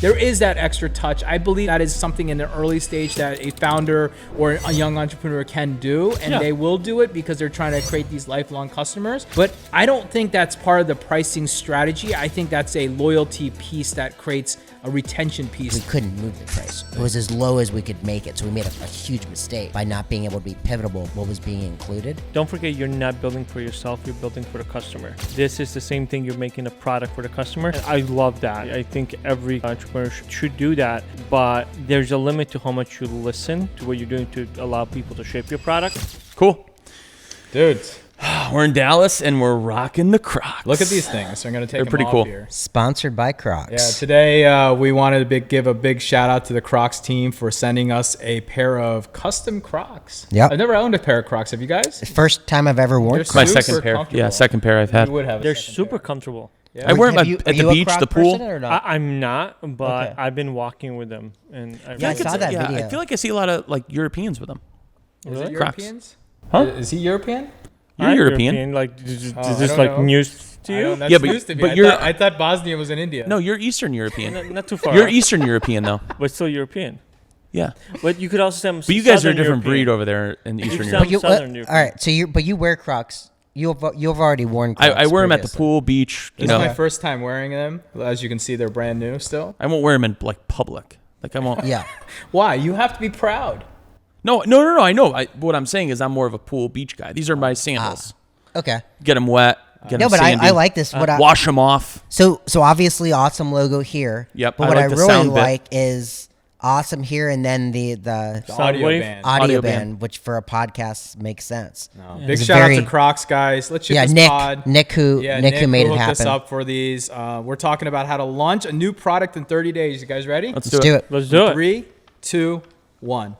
There is that extra touch. I believe that is something in the early stage that a founder or a young entrepreneur can do, and they will do it because they're trying to create these lifelong customers. But I don't think that's part of the pricing strategy. I think that's a loyalty piece that creates a retention piece. We couldn't move the price. It was as low as we could make it, so we made a huge mistake by not being able to be pivotable what was being included. Don't forget, you're not building for yourself, you're building for the customer. This is the same thing, you're making a product for the customer. And I love that. I think every entrepreneur should do that, but there's a limit to how much you listen to what you're doing to allow people to shape your product. Cool. Dudes, we're in Dallas and we're rocking the Crocs. look at these things. I'm going to take them pretty off cool. here. Sponsored by Crocs. Yeah, today we wanted to give a big shout out to the Crocs team for sending us a pair of custom Crocs. Yep. I've never owned a pair of Crocs. Have you guys? First time I've ever worn They're Crocs. My super second pair. comfortable. Yeah, second pair I've had. You would have a They're second super pair. comfortable. Yeah. I wear them Have you- at are the you a beach, Croc the pool. person or not? I'm not, but Okay. I've been walking with them. And Yeah, I Like saw it's- that yeah, video. I feel like I see a lot of like Europeans with them. Is it Crocs. Europeans? Huh? Is he European? You're I'm European. Like, is Oh, I this don't like know. news to I you? don't- that's Yeah, but- news to me. but I I thought Bosnia was in India. No, you're Eastern European. Not too far. You're off, Eastern European though. but still European. Yeah. But you could also say I'm But you guys are a Southern different European. breed over there in Eastern sound- Europe. But you, Southern all European. right, so you wear Crocs. You've already worn Crocs. I wear them at the previously. pool, beach. This You know, is my first time wearing them. As you can see, they're brand new still. I won't wear them in like public. Like I won't. Yeah. Why? You have to be proud. No. I know. What I'm saying is I'm more of a pool beach guy. These are my sandals. Okay. Get them wet. Get No, them but sandy, I like this. wash them off. So obviously awesome logo here. Yep, But I what like I the really sound bit. like is awesome here and then the The Sound audio wave? band. audio Audio band, band. which for a podcast makes sense. Big It's shout out very- to Crocs, guys. Let's shoot Yeah, this pod. Nick who made it hooked us happen. up for these. We're talking about how to launch a new product in 30 days. You guys ready? Let's Let's do it. Let's do it. 3, 2, 1.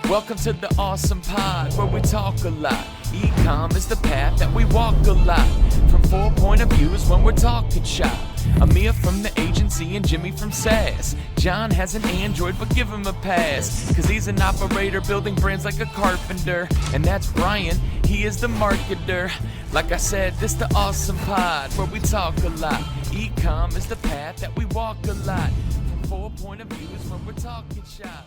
Welcome to the awesome pod where we talk a lot. E-com is the path that we walk a lot. From 4 point of views when we're talking shop. Amir from the agency and Jimmy from SAS. John has an Android but give him a pass. Cause he's an operator building brands like a carpenter. And that's Brian, he is the marketer. Like I said, this the awesome pod where we talk a lot. E-com is the path that we walk a lot. From 4 point of views when we're talking shop.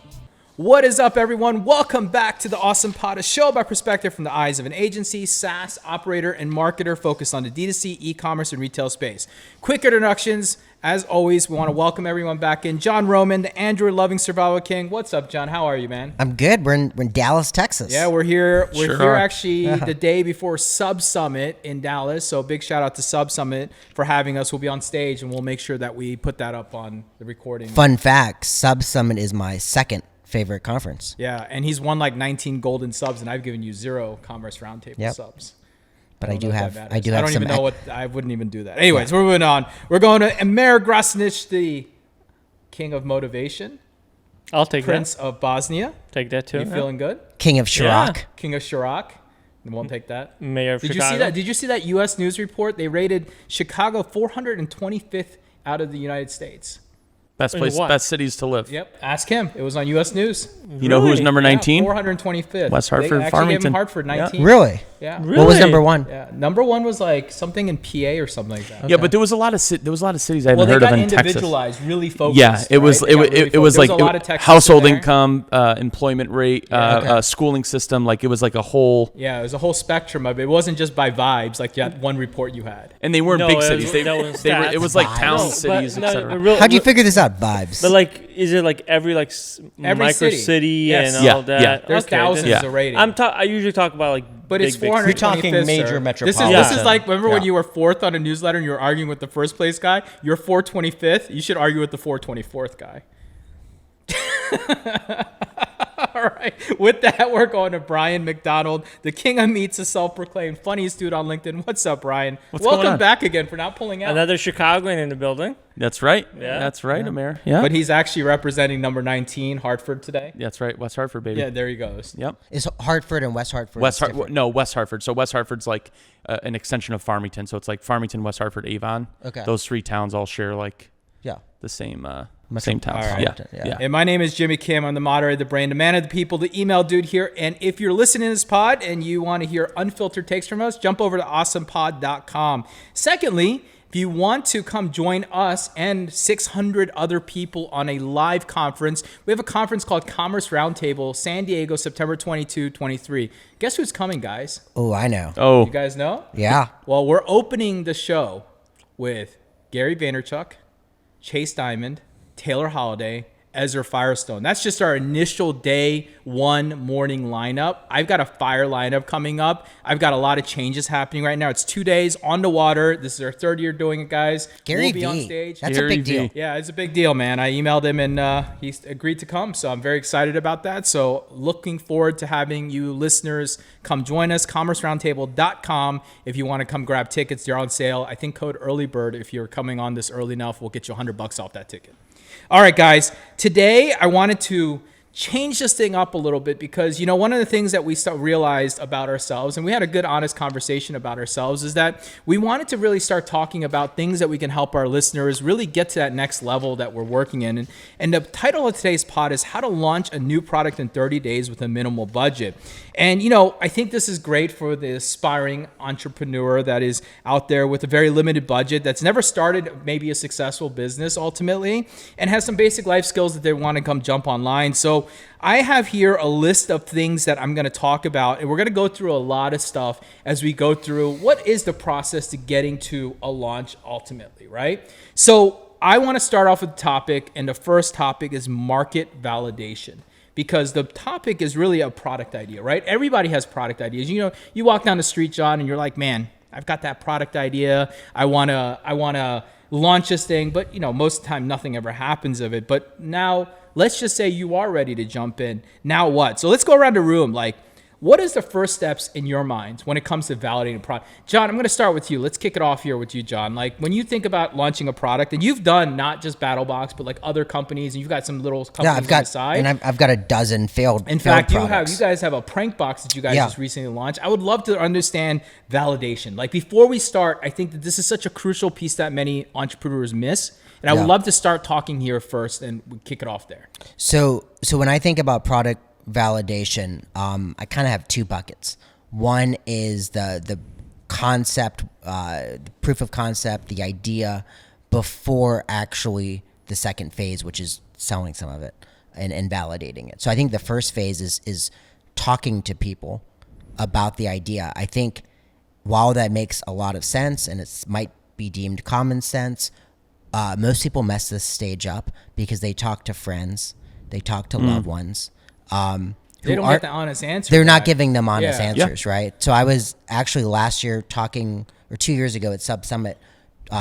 What is up, everyone? Welcome back to the Awesome Pod, a show about perspective from the eyes of an agency, SaaS operator, and marketer focused on the D2C, e-commerce, and retail space. Quick introductions. As always, we want to welcome everyone back in. John Roman, the Android-loving survival king. What's up, John? How are you, man? I'm good. We're in Dallas, Texas. Yeah, we're here. We're Sure here are. actually the day before Sub Summit in Dallas. So big shout out to Sub Summit for having us. We'll be on stage, and we'll make sure that we put that up on the recording. Fun fact, Sub Summit is my second favorite conference. Yeah, and he's won like 19 golden subs, and I've given you 0 Commerce Roundtable Yep. subs. But I don't do know if have that I do matters. have I some don't even know what I wouldn't even do that. Anyways, we're moving on. We're going to Emir Grasnich, the king of motivation, I'll take prince of Bosnia. that. Take that too. You feeling good? King of Chirac. Yeah. King of Chirac. Won't take that. Mayor of Did Chicago. you see that? Did you see that U.S. news report? They rated Chicago 425th out of the United States. Best In place, what? best cities to live. Yep. Ask him. It was on U.S. News. You know who was Really? number 19? 425th. West They Hartford, actually Farmington. gave him Hartford Yeah. 19. Really? Yeah. Really? What was number one? Yeah. Number one was like something in PA or something like that. Yeah, but there was a lot of cities I haven't Well, they heard of got in Texas. individualized, really focused. Yeah, it was right? They got really it was focused. like There was a lot of Texas household in there. income, employment rate, schooling system. Like it was like a whole. Yeah, it was a whole spectrum of it. It wasn't just by vibes, like that one report you had. And they weren't No, big it cities. was- They that were. was They were. It was like stats. towns, No, but cities, no, etc. real- How'd you figure this out? Vibes. But like, is it like every like Every micro city. city Yes. and Yeah, all that? yeah. There's Okay, thousands Yeah. of rating. I usually talk about like, but it's big 425th. You're talking major sir. metropolitan. This is Yeah. like, remember when Yeah. you were 4th on a newsletter and you were arguing with the first place guy? You're 425th. You should argue with the 424th guy. All right. With that, we're going to Brian McDonald, the king of meats, a self-proclaimed funniest dude on LinkedIn. What's up, Brian? What's going Welcome on? back again for not pulling out. Another Chicagoan in the building. That's right. Yeah. That's right, Amir. Yeah. But he's actually representing number 19, Hartford, today. That's right. West Hartford, baby. Yeah, there he goes. Yep. Is Hartford and West Hartford? West different? Hartford. No, West Hartford. So West Hartford's like an extension of Farmington. So it's like Farmington, West Hartford, Avon. Okay. Those 3 towns all share like Yeah. the same same towns. All right. Yeah. Yeah. Yeah. And my name is Jimmy Kim. I'm the moderator, the brain, the man of the people, the email dude here. And if you're listening to this pod and you want to hear unfiltered takes from us, jump over to awesomepod.com. Secondly, If you want to come join us and 600 other people on a live conference, we have a conference called Commerce Roundtable, San Diego, September 22, 23. Guess who's coming, guys? Oh, I know. Oh, You guys know? Yeah. Well, we're opening the show with Gary Vaynerchuk, Chase Diamond, Taylor Holiday, Ezra Firestone. That's just our initial day one morning lineup. I've got a fire lineup coming up. I've got a lot of changes happening right now. It's 2 days on the water. This is our third year doing it, guys. Gary We'll be V. on stage. That's Gary a big V. deal. Yeah, it's a big deal, man. I emailed him and he agreed to come. So I'm very excited about that. So looking forward to having you listeners come join us. CommerceRoundtable.com if you want to come grab tickets. They're on sale. I think code EARLYBIRD, if you're coming on this early enough, will get you $100 off that ticket. All right, guys. Today, I wanted to change this thing up a little bit because, you know, one of the things that we realized about ourselves, and we had a good, honest conversation about ourselves, is that we wanted to really start talking about things that we can help our listeners really get to that next level that we're working in. And the title of today's pod is How to Launch a New Product in 30 Days with a Minimal Budget. And, you know, I think this is great for the aspiring entrepreneur that is out there with a very limited budget, that's never started maybe a successful business ultimately, and has some basic life skills that they want to come jump online. So I have here a list of things that I'm going to talk about, and we're going to go through a lot of stuff as we go through what is the process to getting to a launch ultimately, right? So I want to start off with the topic, and the first topic is market validation. Because the topic is really a product idea, right? Everybody has product ideas. You know, you walk down the street, John, and you're like, man, I've got that product idea. I wanna launch this thing, but you know, most of the time nothing ever happens of it. But now let's just say you are ready to jump in. Now what? So let's go around the room. Like, what is the first steps in your mind when it comes to validating a product? John, I'm going to start with you. Let's kick it off here with you, John. Like, when you think about launching a product, and you've done not just BattleBox, but like other companies, and you've got some little companies on the side. And I've got a dozen failed. In fact, products. you guys have a prank box that you guys just recently launched. I would love to understand validation. Like, before we start, I think that this is such a crucial piece that many entrepreneurs miss. And I would love to start talking here first, and we kick it off there. So when I think about product validation, I kind of have two buckets. One is the concept, the proof of concept, the idea before actually the second phase, which is selling some of it and validating it. So I think the first phase is talking to people about the idea. I think while that makes a lot of sense and it might be deemed common sense, most people mess this stage up because they talk to friends, they talk to loved ones. They don't get the honest answer. They're not giving them honest answers, Yeah. right? So I was actually last year talking, or 2 years ago at Sub Summit,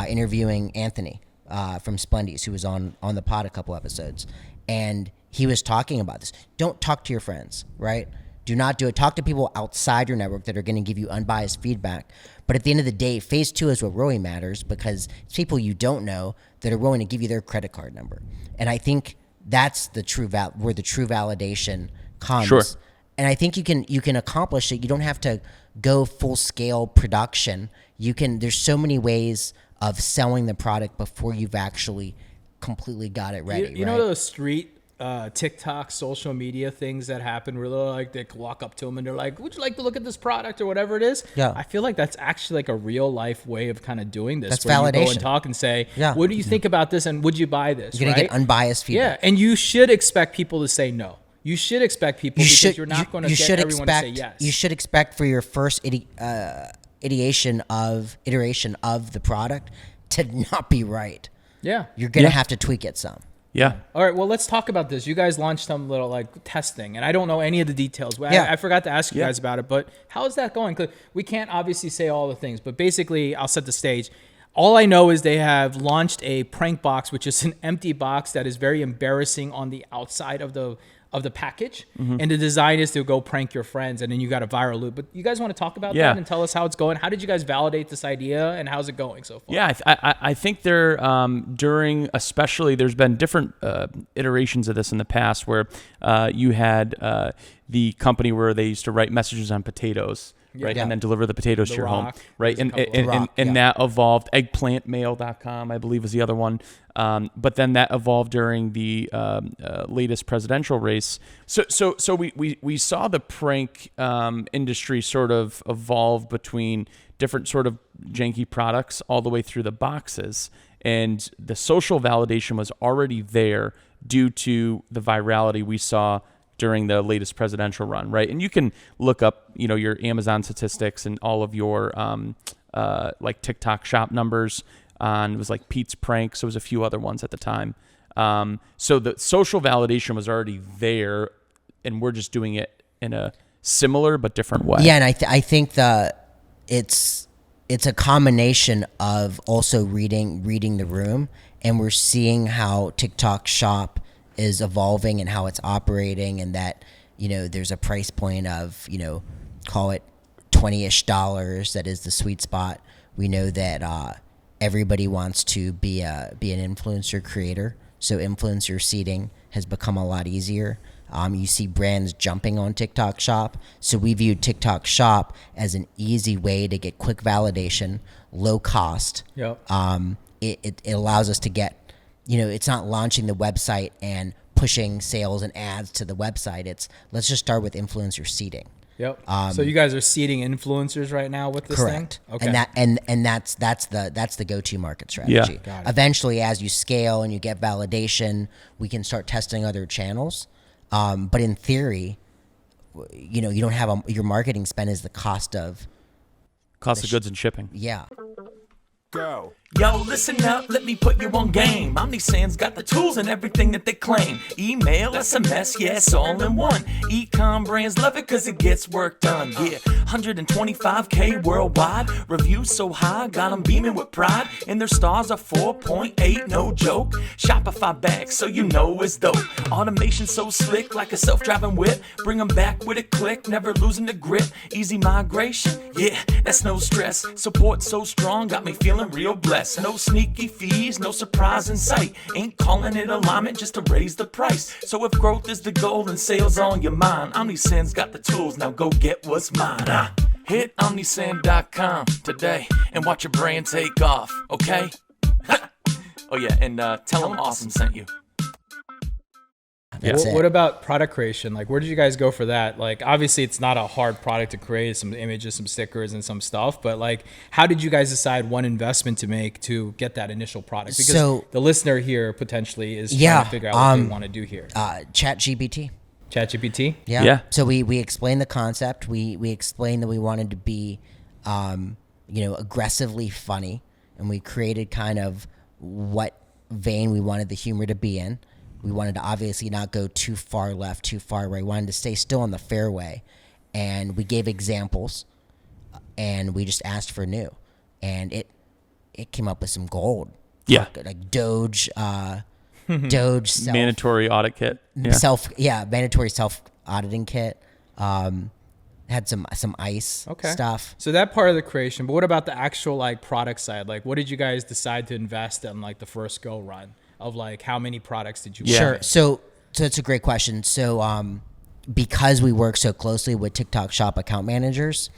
interviewing Anthony from Splendies, who was on the pod a couple episodes. And he was talking about this. Don't talk to your friends, right? Do not do it. Talk to people outside your network that are going to give you unbiased feedback. But at the end of the day, phase 2 is what really matters, because it's people you don't know that are willing to give you their credit card number. And I think that's the true where the true validation comes. Sure. And I think you can accomplish it. You don't have to go full scale production. There's so many ways of selling the product before you've actually completely got it ready. You know those street TikTok social media things that happen where they're like, they walk up to them and they're like, would you like to look at this product or whatever it is? Yeah. I feel like that's actually like a real life way of kind of doing this. That's where you go validation. and talk and say, Yeah. what do you think about this? And would you buy this? You're going to right? get unbiased feedback. Yeah. And you should expect people to say no. You should expect people because you're not going to get everyone to say yes. You should expect for your first iteration of the product to not be right. Yeah. You're going to have to tweak it some. yeah. All right, well, let's talk about this. You guys launched some little like testing, and I don't know any of the details. Yeah. I forgot to ask you guys about it, but how is that going? 'Cause we can't obviously say all the things, but basically, I'll set the stage. All I know is they have launched a prank box, which is an empty box that is very embarrassing on the outside of the package, and the design is to go prank your friends, and then you got a viral loop. But you guys want to talk about that and tell us how it's going? How did you guys validate this idea, and how's it going so far? Yeah, I think there during, especially, there's been different iterations of this in the past where you had the company where they used to write messages on potatoes, right, Yeah. and then deliver the potatoes The to your Rock. home, right, There's a couple of them. and Yeah. that evolved. Eggplantmail.com, I believe, was the other one, but then that evolved during the latest presidential race. So we saw the prank industry sort of evolve between different sort of janky products all the way through the boxes. And the social validation was already there due to the virality we saw during the latest presidential run, right? And you can look up, your Amazon statistics and all of your like TikTok shop numbers on, it was like Pete's Pranks. There was a few other ones at the time. So the social validation was already there, and we're just doing it in a similar but different way. Yeah, and I think it's a combination of also reading the room, and we're seeing how TikTok Shop is evolving and how it's operating, and that there's a price point of call it $20-ish. That is the sweet spot. We know that everybody wants to be an influencer creator, so influencer seeding has become a lot easier. You see brands jumping on TikTok Shop. So we view TikTok Shop as an easy way to get quick validation, low cost. Yep. It allows us to get, it's not launching the website and pushing sales and ads to the website. It's let's just start with influencer seeding. Yep. So you guys are seeding influencers right now with this Correct. thing? Okay. And that's the go-to market strategy. Yeah. Got it. Eventually, as you scale and you get validation, we can start testing other channels. But in theory, you don't have your marketing spend is the cost of Goods and shipping. Yeah. Go. Yo, listen up, let me put you on game. OmniSend's got the tools and everything that they claim. Email, SMS, yes, all in one. E-com brands love it cause it gets work done. Yeah, 125K worldwide. Reviews so high, got them beaming with pride. And their stars are 4.8, no joke. Shopify back, so you know it's dope. Automation so slick, like a self-driving whip. Bring them back with a click, never losing the grip. Easy migration, yeah, that's no stress. Support so strong, got me feeling real blessed. No sneaky fees, no surprise in sight. Ain't calling it alignment just to raise the price. So if growth is the goal and sales on your mind, OmniSend's got the tools, now go get what's mine. Hit OmniSend.com today and watch your brand take off, okay? Oh yeah, and tell them Awesome sent you. Yeah. What about product creation? Like, where did you guys go for that? Like, obviously, it's not a hard product to create, some images, some stickers, and some stuff. But, like, how did you guys decide one investment to make to get that initial product? Because the listener here potentially is trying to figure out what they want to do here. ChatGPT. ChatGPT? Yeah. So we explained the concept. We explained that we wanted to be, aggressively funny, and we created kind of what vein we wanted the humor to be in. We wanted to obviously not go too far left, too far right. We wanted to stay still on the fairway. And we gave examples, and we just asked for new. And it came up with some gold. Yeah. Like Doge self, Mandatory audit kit. Yeah. Mandatory self-auditing kit. Had some ice stuff. So that part of the creation, but what about the actual, like, product side? Like, what did you guys decide to invest in, like, the first go run? Of like how many products did you Sure. buy? So that's a great question. So because we work so closely with TikTok Shop account managers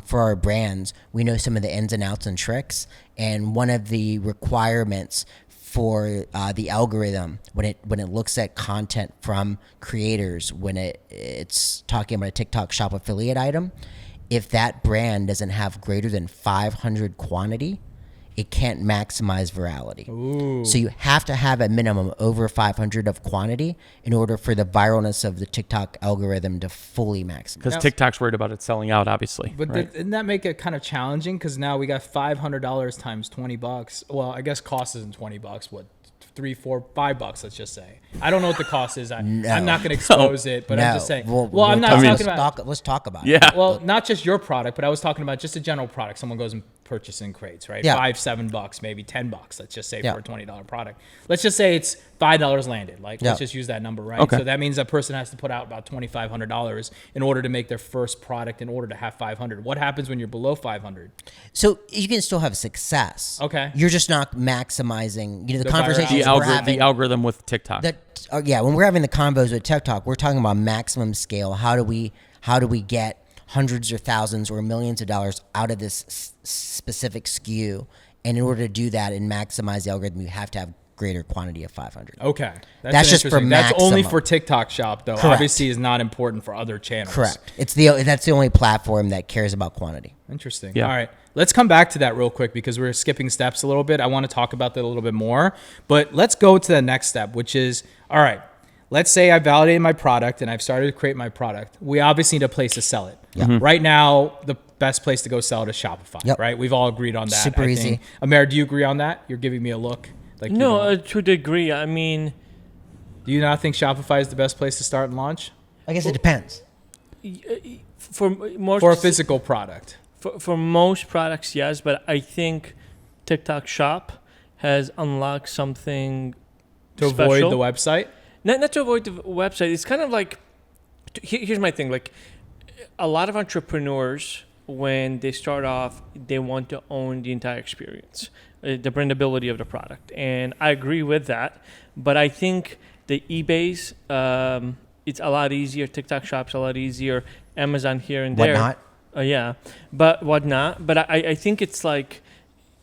for our brands, we know some of the ins and outs and tricks. And one of the requirements for the algorithm when it looks at content from creators, when it's talking about a TikTok Shop affiliate item, if that brand doesn't have greater than 500 quantity, it can't maximize virality. Ooh. So you have to have a minimum over 500 of quantity in order for the viralness of the TikTok algorithm to fully maximize. Because TikTok's worried about it selling out, obviously. But right? didn't that make it kind of challenging? Because now we got $500 times $20. Well, I guess cost isn't $20. What? $3, $4, $5, let's just say. I don't know what the cost is. I'm not going to expose it, but I'm just saying. I'm not talking about. Let's talk about it. Yeah. Well, not just your product, but I was talking about just a general product. Someone goes and purchases in crates, right? Yeah. $5, $7, maybe $10. Let's just say for a $20 product. Let's just say it's $5 landed. Like, let's just use that number, right? Okay. So that means that person has to put out about $2,500 in order to make their first product in order to have 500. What happens when you're below 500? So you can still have success. Okay. You're just not maximizing. The conversations virality. we're having. The algorithm with TikTok. When we're having the convos with TikTok, we're talking about maximum scale. How do we get hundreds or thousands or millions of dollars out of this specific SKU? And in order to do that and maximize the algorithm, you have to have greater quantity of 500. Okay. That's just for That's only maximum. for TikTok Shop, though. Correct. Obviously is not important for other channels. Correct. That's the only platform that cares about quantity. Interesting. Yeah. All right. Let's come back to that real quick because we're skipping steps a little bit. I want to talk about that a little bit more, but let's go to the next step, which is, all right, let's say I validated my product and I've started to create my product. We obviously need a place to sell it. Yeah. Right now, the best place to go sell it is Shopify, Yep. right? We've all agreed on that. Super easy. Amer, do you agree on that? You're giving me a look. Like No, to a degree. I mean, do you not think Shopify is the best place to start and launch I guess it depends. for most for a physical product? for most products, yes, but I think TikTok Shop has unlocked something To special. avoid the website? Not to avoid the website. It's kind of like, here's my thing. Like, a lot of entrepreneurs, when they start off, they want to own the entire experience, the brandability of the product. And I agree with that. But I think the eBay's, it's a lot easier. TikTok Shop's a lot easier. Amazon here and there. Whatnot. Yeah. But whatnot. But I think it's like,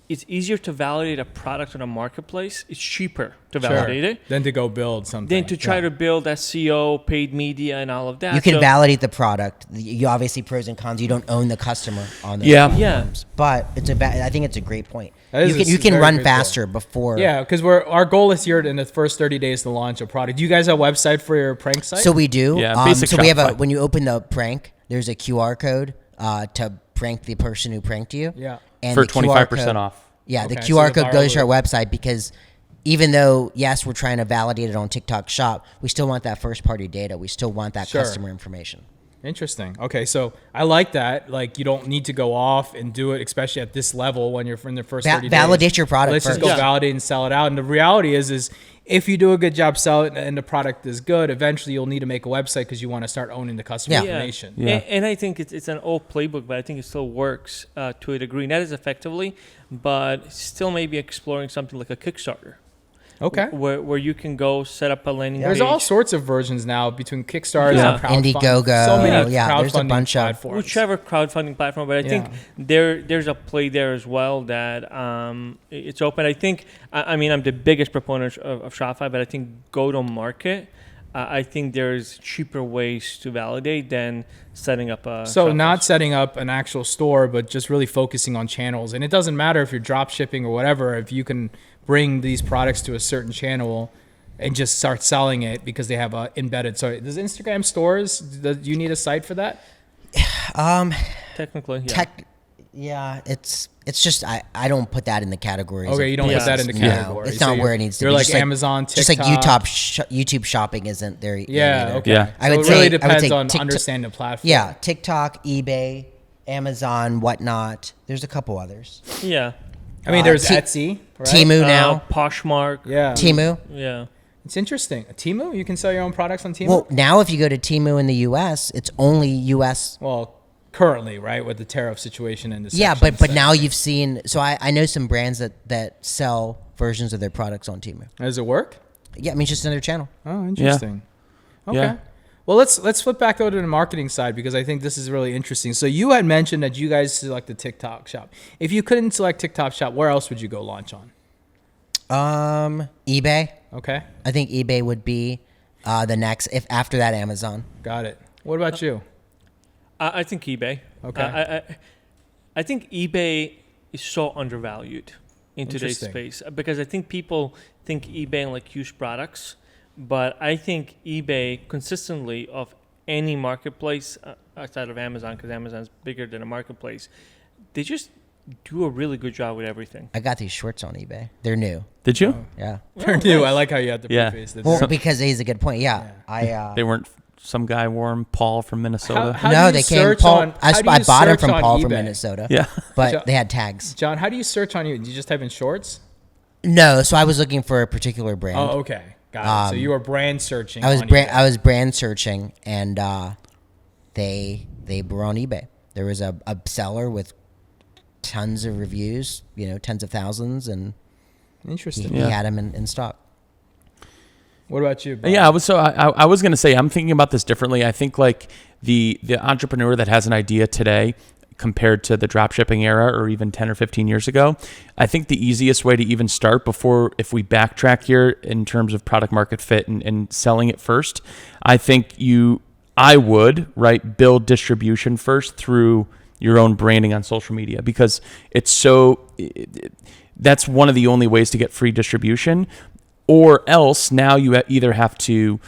it's easier to validate a product on a marketplace. It's cheaper to validate it Than to go build something. than to try to build SEO, paid media, and all of that. You can So- validate the product. You obviously pros and cons. You don't own the customer on those Yeah. Yeah. platforms. But I think it's a great point. That is You a can very run good faster before. Yeah, because our goal is here in the first 30 days to launch a product. Do you guys have a website for your prank site? So we do. Yeah, basic so we have Shopify. when you open the prank, there's a QR code to prank the person who pranked you. Yeah. And For the QR 25% code- off. Yeah, the Okay, so QR the code goes to our viral- website because even though, yes, we're trying to validate it on TikTok Shop, we still want that first party data. We still want that Sure. customer information. Interesting. Okay, so I like that. Like, you don't need to go off and do it, especially at this level when you're in the first 30 days. Validate your product Let's just first. go Yeah. validate and sell it out. And the reality is if you do a good job selling it and the product is good, eventually you'll need to make a website because you want to start owning the customer Yeah. information. Yeah. And I think it's an old playbook, but I think it still works to a degree. Not as effectively, but still maybe exploring something like a Kickstarter. Okay. Where you can go set up a landing There's page. all sorts of versions now between Kickstarter Yeah. and crowdfunding. Indiegogo. So many Yeah, there's a crowdfunding bunch of- platforms. Whichever crowdfunding platform, but I think there's a play there as well that it's open. I think, I mean, I'm the biggest proponent of Shopify, but I think go-to-market, I think there's cheaper ways to validate than setting up a So Shopify. not setting up an actual store, but just really focusing on channels. And it doesn't matter if you're drop shipping or whatever, if you can bring these products to a certain channel and just start selling it because they have a embedded. So does Instagram stores, do you need a site for that? Technically, yeah. It's just I don't put that in the categories. Okay, of you don't put that in the places. category. No, it's So not you're- where it needs to you're be. like Just Amazon, just like TikTok. YouTube shopping isn't there. yet Yeah, either. okay. Yeah. I So would it say- really I would depends say on TikTok- understanding the platform. Yeah, TikTok, eBay, Amazon, whatnot. There's a couple others. Yeah. I mean, there's T- Etsy, right? Temu now. Poshmark. Yeah. Temu. Yeah. It's interesting. Temu? You can sell your own products on Temu? Well, now if you go to Temu in the U.S., it's only U.S. Well, currently, right, with the tariff situation and the Yeah, Section but now 7. you've seen. So I know some brands that sell versions of their products on Temu. Does it work? Yeah, I mean it's just another channel. Oh, interesting. Okay. Yeah. Well, let's flip back over to the marketing side because I think this is really interesting. So you had mentioned that you guys selected TikTok Shop. If you couldn't select TikTok Shop, where else would you go launch on? eBay. Okay, I think eBay would be the next. If after that, Amazon. got it. What about you? I think eBay. Okay. I think eBay is so undervalued in today's Interesting. space because I think people think eBay and like used products, but I think eBay consistently of any marketplace outside of Amazon, because Amazon's bigger than a marketplace, they just do a really good job with everything. I got these shorts on eBay. They're new. Did you? Yeah. They're new. I like how you had the Yeah. preface. Well, because he's a good point. Yeah. They weren't some guy wore 'em, Paul from Minnesota. How do no, you they came. search Paul. on- I how do bought you them search from on Paul from eBay? Minnesota. Yeah. But Jo- they had tags. John, how do you search on you? Do you just type in shorts? No, so I was looking for a particular brand. Oh, okay. Got it. So you were brand searching. I was on brand. eBay. I was brand searching, and they were on eBay. There was a seller with tons of reviews. Tens of thousands, and Interesting. he had them in stock. What about you, Bob? Yeah, I was going to say, I'm thinking about this differently. I think like the entrepreneur that has an idea today compared to the drop shipping era or even 10 or 15 years ago, I think the easiest way to even start if we backtrack here in terms of product market fit and selling it first, I think I would build distribution first through your own branding on social media, because it's so that's one of the only ways to get free distribution. Or else now you either have to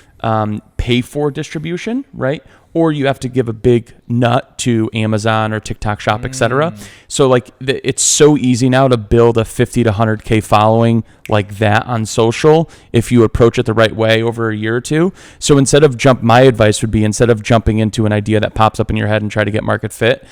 pay for distribution, right? Or you have to give a big nut to Amazon or TikTok Shop, etc. So like it's so easy now to build a 50 to 100K following like that on social if you approach it the right way over a year or two. So my advice would be, instead of jumping into an idea that pops up in your head and try to get market fit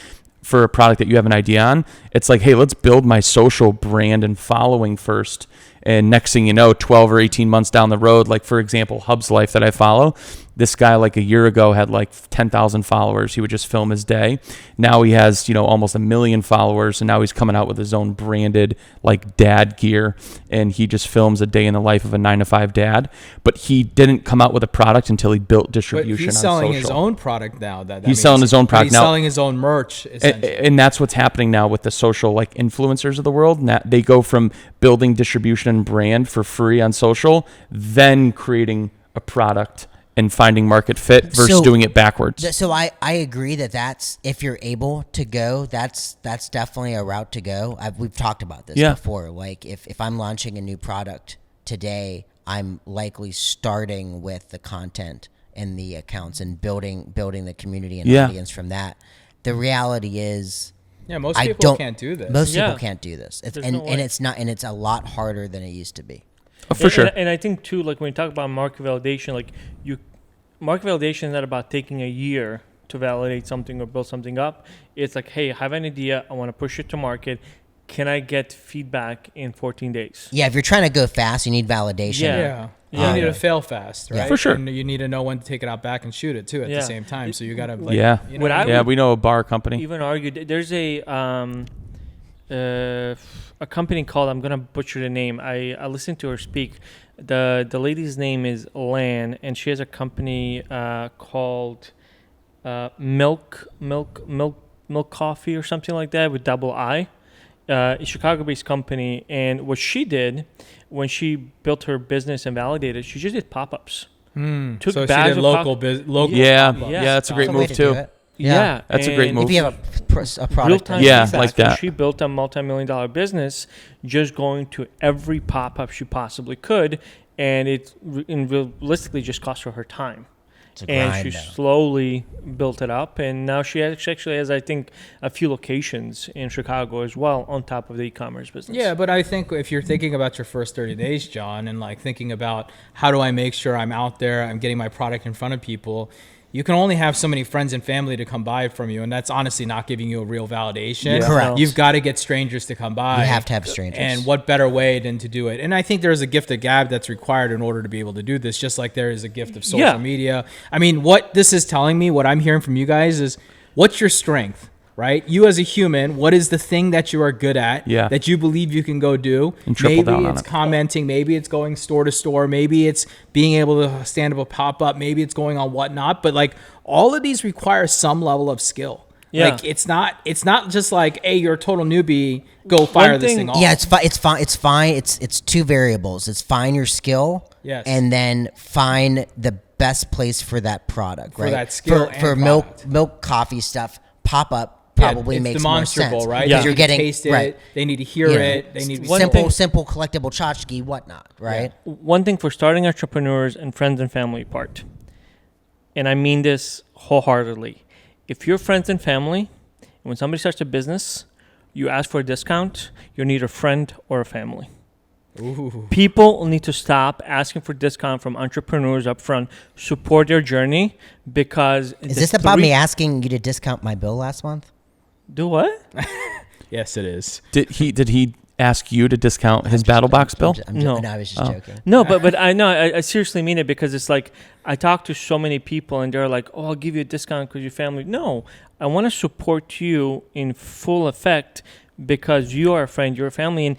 for a product that you have an idea on, it's like, hey, let's build my social brand and following first. And next thing you know, 12 or 18 months down the road, like for example, Hub's Life that I follow, this guy like a year ago had like 10,000 followers. He would just film his day. Now he has, almost 1 million followers, and now he's coming out with his own branded like dad gear, and he just films a day in the life of a 9-to-5 dad. But he didn't come out with a product until he built distribution on social. He's selling his own product now. He's selling his own product he's now. Selling his own merch, essentially. And that's what's happening now with the social like influencers of the world. And they go from building distribution and brand for free on social, then creating a product and finding market fit versus doing it backwards. So I agree that's, if you're able to go, that's definitely a route to go. We've talked about this before. Like if I'm launching a new product today, I'm likely starting with the content and the accounts and building the community and audience from that. The reality is, most people can't do this. Most people can't do this. It's a lot harder than it used to be. Oh, for sure. And I think too, like when you talk about market validation, market validation is not about taking a year to validate something or build something up. It's like, hey, I have an idea. I want to push it to market. Can I get feedback in 14 days? Yeah, if you're trying to go fast, you need validation. You need to fail fast, right? For sure. And you need to know when to take it out back and shoot it too at the same time. So you got to we know a bar company. Even argue there's a company called, I'm gonna butcher the name. I listened to her speak. The lady's name is Lan, and she has a company called Milk Coffee or something like that with double I. A Chicago-based company, and what she did when she built her business and validated, she just did pop-ups. Took so bags she did local pop-ups. That's a great move too. Yeah, that's a great move. If you have a product, like that. She built a multi-million-dollar business just going to every pop-up she possibly could, and it realistically just cost her time. And she slowly built it up, and now she actually has, I think, a few locations in Chicago as well on top of the e-commerce business. Yeah, but I think if you're thinking about your first 30 days, John, and like thinking about how do I make sure I'm out there, I'm getting my product in front of people, you can only have so many friends and family to come by from you, and that's honestly not giving you a real validation. Yeah. Correct. You've got to get strangers to come by. You have to have strangers. And what better way than to do it? And I think there's a gift of gab that's required in order to be able to do this, just like there is a gift of social media. I mean, what this is telling me, what I'm hearing from you guys is, what's your strength? Right? You as a human, what is the thing that you are good at that you believe you can go do? And triple down on it. Maybe it's commenting. Maybe it's going store to store. Maybe it's being able to stand up a pop-up. Maybe it's going on whatnot. But like all of these require some level of skill. Yeah. Like it's not just like, hey, you're a total newbie, go fire this thing off. Yeah, it's fine. It's two variables. It's find your skill and then find the best place for that product, right? For that skill for milk coffee stuff, pop-up probably makes more sense, right? Because you're getting taste it, they need to hear it, they need to simple collectible tchotchke, whatnot, right? Yeah. One thing for starting entrepreneurs and friends and family part, and I mean this wholeheartedly, if you're friends and family, and when somebody starts a business, you ask for a discount, you're neither a friend or a family. Ooh. People need to stop asking for discount from entrepreneurs up front. Support their journey, because is this about me asking you to discount my bill last month? Do what? Yes, it is. Did he ask you to discount his battle box bill? No, I was just joking. No, but I know I seriously mean it, because it's like I talk to so many people and they're like, "Oh, I'll give you a discount because your family." No, I want to support you in full effect because you are a friend, you're a family, and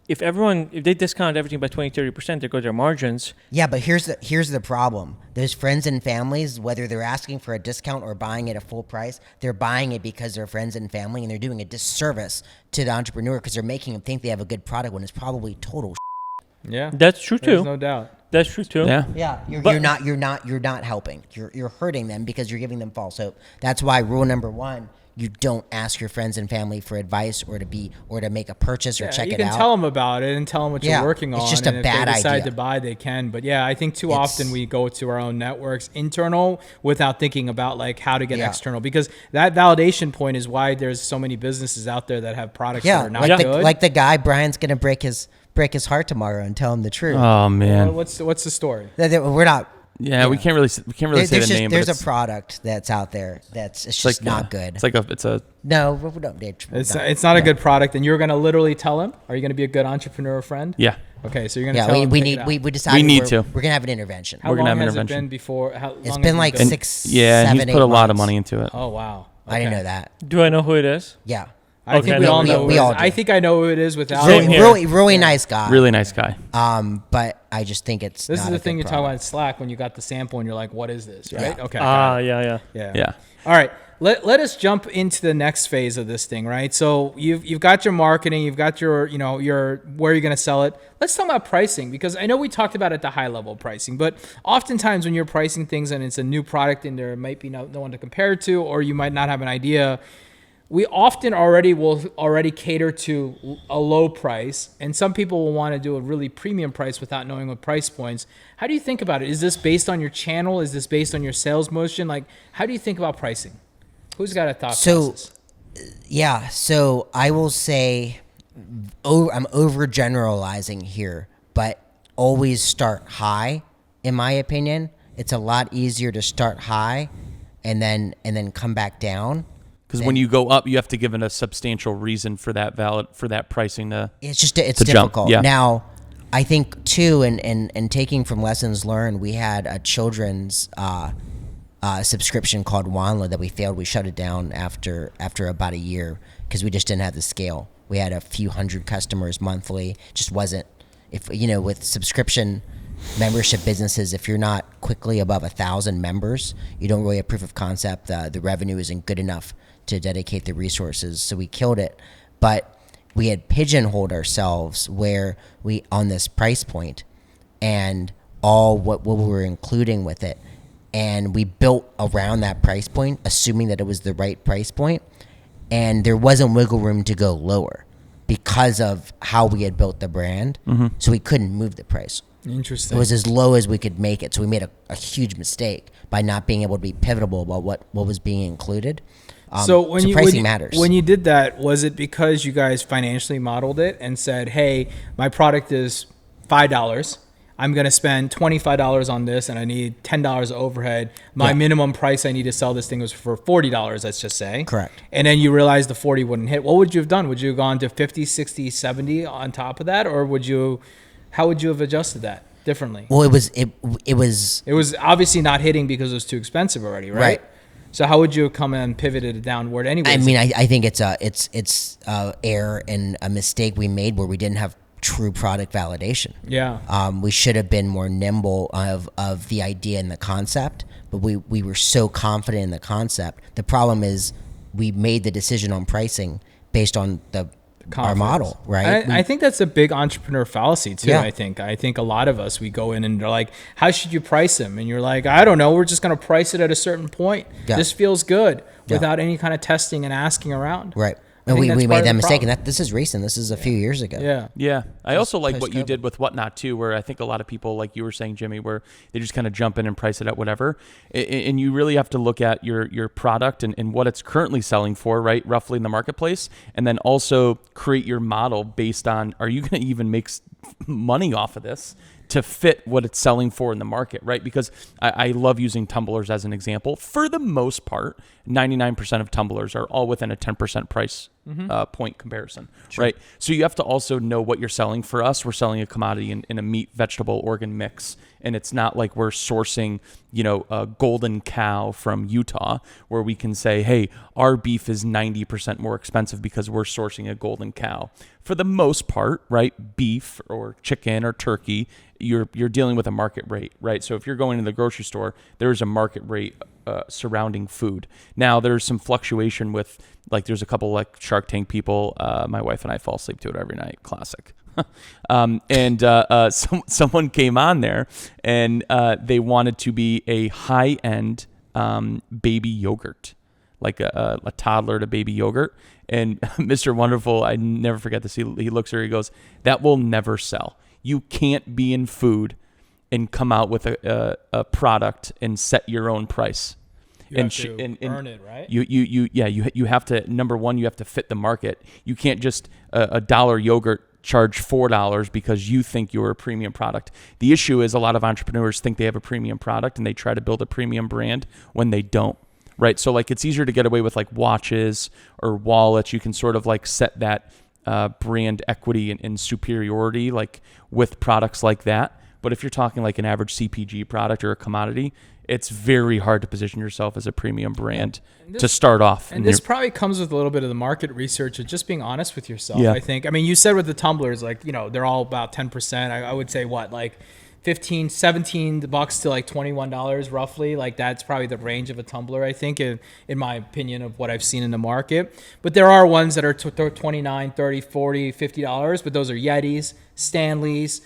if they discount everything by 20-30%, they go to their margins. Yeah, but here's the problem. Those friends and families, whether they're asking for a discount or buying it at full price, they're buying it because they're friends and family, and they're doing a disservice to the entrepreneur because they're making them think they have a good product when it's probably total. Yeah, that's true too. There's no doubt. That's true too. Yeah. You're not helping. You're hurting them because you're giving them false hope. That's why rule number one: you don't ask your friends and family for advice or to make a purchase or check it out. You can tell them about it and tell them what you're working on. It's just and a bad if they decide idea to buy, they can. But yeah, I think too often we go to our own networks internal without thinking about like how to get external, because that validation point is why there's so many businesses out there that have products that are not good. Like the guy Brian's gonna break his heart tomorrow and tell him the truth. Oh man, what's the story? We're not. Yeah, we can't really say the name. There's a product that's out there it's just not good. It's not a good product, and you're gonna literally tell him. Are you gonna be a good entrepreneur friend? Yeah. Okay, so you're gonna tell him. We decided we're gonna have an intervention. How long has it been before? It's been like 6, yeah, 7, he's 8 put a lot of months. money into it. Oh wow, I didn't know that. Do I know who it is? Yeah. I think we all know. I think I know who it is without. Really nice guy. Really nice guy. But I just think it's. This not is the a thing good you talk about in Slack when you got the sample and you're like, "What is this?" Right? Yeah. Okay. Yeah. All right. Let us jump into the next phase of this thing, right? So you've got your marketing, you've got your your where you're going to sell it. Let's talk about pricing, because I know we talked about at the high level pricing, but oftentimes when you're pricing things and it's a new product and there might be no one to compare it to, or you might not have an idea. We often will cater to a low price, and some people will want to do a really premium price without knowing what price points. How do you think about it? Is this based on your channel? Is this based on your sales motion? Like, how do you think about pricing? Who's got a thought process? Yeah, so I will say I'm overgeneralizing here, but always start high, in my opinion. It's a lot easier to start high and then come back down. Because when you go up, you have to give it a substantial reason for that pricing to. It's difficult. Jump. Yeah. Now, I think too, and taking from lessons learned, we had a children's subscription called Wanla that we failed. We shut it down after about a year because we just didn't have the scale. We had a few hundred customers monthly. Just wasn't. If with subscription membership businesses, if you're not quickly above 1,000 members, you don't really have proof of concept. The revenue isn't good enough to dedicate the resources, so we killed it. But we had pigeonholed ourselves where we on this price point and all what we were including with it, and we built around that price point, assuming that it was the right price point, and there wasn't wiggle room to go lower because of how we had built the brand. So we couldn't move the price. Interesting. It was as low as we could make it, so we made a huge mistake by not being able to be pivotal about what was being included. So pricing matters. When you did that, was it because you guys financially modeled it and said, "Hey, my product is $5. I'm going to spend $25 on this, and I need $10 of overhead. My minimum price I need to sell this thing was for $40, let's just say." Correct. And then you realized the 40 wouldn't hit. What would you have done? Would you have gone to 50, 60, 70 on top of that, or how would you have adjusted that differently? Well, it was obviously not hitting because it was too expensive already, right? So how would you have come and pivoted it downward anyway? I mean, I think it's error and a mistake we made where we didn't have true product validation. Yeah. We should have been more nimble of the idea and the concept, but we were so confident in the concept. The problem is we made the decision on pricing based on our model, right? I think that's a big entrepreneur fallacy too. Yeah. I think a lot of us, we go in and they're like, "How should you price them?" And you're like, "I don't know. We're just going to price it at a certain point. Yeah. This feels good," Yeah. without any kind of testing and asking around. Right. I And think that's we part made of that the mistake, problem. and this is recent. This is a few years ago. Yeah. Yeah. I also like what you post-COVID. did with Whatnot too, where I think a lot of people, like you were saying, Jimmy, where they just kind of jump in and price it at whatever. And you really have to look at your product and what it's currently selling for, right, roughly in the marketplace. And then also create your model based on, are you going to even make money off of this to fit what it's selling for in the market, right? Because I love using tumblers as an example. For the most part, 99% of tumblers are all within a 10% price point comparison, right? So you have to also know what you're selling. For us, we're selling a commodity in a meat, vegetable, organ mix. And it's not like we're sourcing, a golden cow from Utah where we can say, hey, our beef is 90% more expensive because we're sourcing a golden cow. For the most part, right, beef or chicken or turkey, you're dealing with a market rate, right? So if you're going to the grocery store, there's a market rate surrounding food. Now there's some fluctuation with, like, there's a couple like Shark Tank people. My wife and I fall asleep to it every night. Classic. Someone came on there and they wanted to be a high-end baby yogurt. like a toddler to baby yogurt. And Mr. Wonderful, I never forget this. He looks at her, he goes, "That will never sell. You can't be in food and come out with a product and set your own price." You have to earn it, right? You have to, number one, you have to fit the market. You can't just a dollar yogurt charge $4 because you think you're a premium product. The issue is a lot of entrepreneurs think they have a premium product and they try to build a premium brand when they don't, right? So like it's easier to get away with like watches or wallets. You can sort of like set that brand equity and superiority like with products like that. But if you're talking like an average CPG product or a commodity, it's very hard to position yourself as a premium brand to start off. And this probably comes with a little bit of the market research of just being honest with yourself. Yeah. I think. I mean, you said with the tumblers, like, they're all about 10%. I would say what, like $15, $17 to like $21 roughly. Like that's probably the range of a tumbler, I think, in my opinion of what I've seen in the market. But there are ones that are $29, $30, $40, $50, but those are Yetis, Stanleys.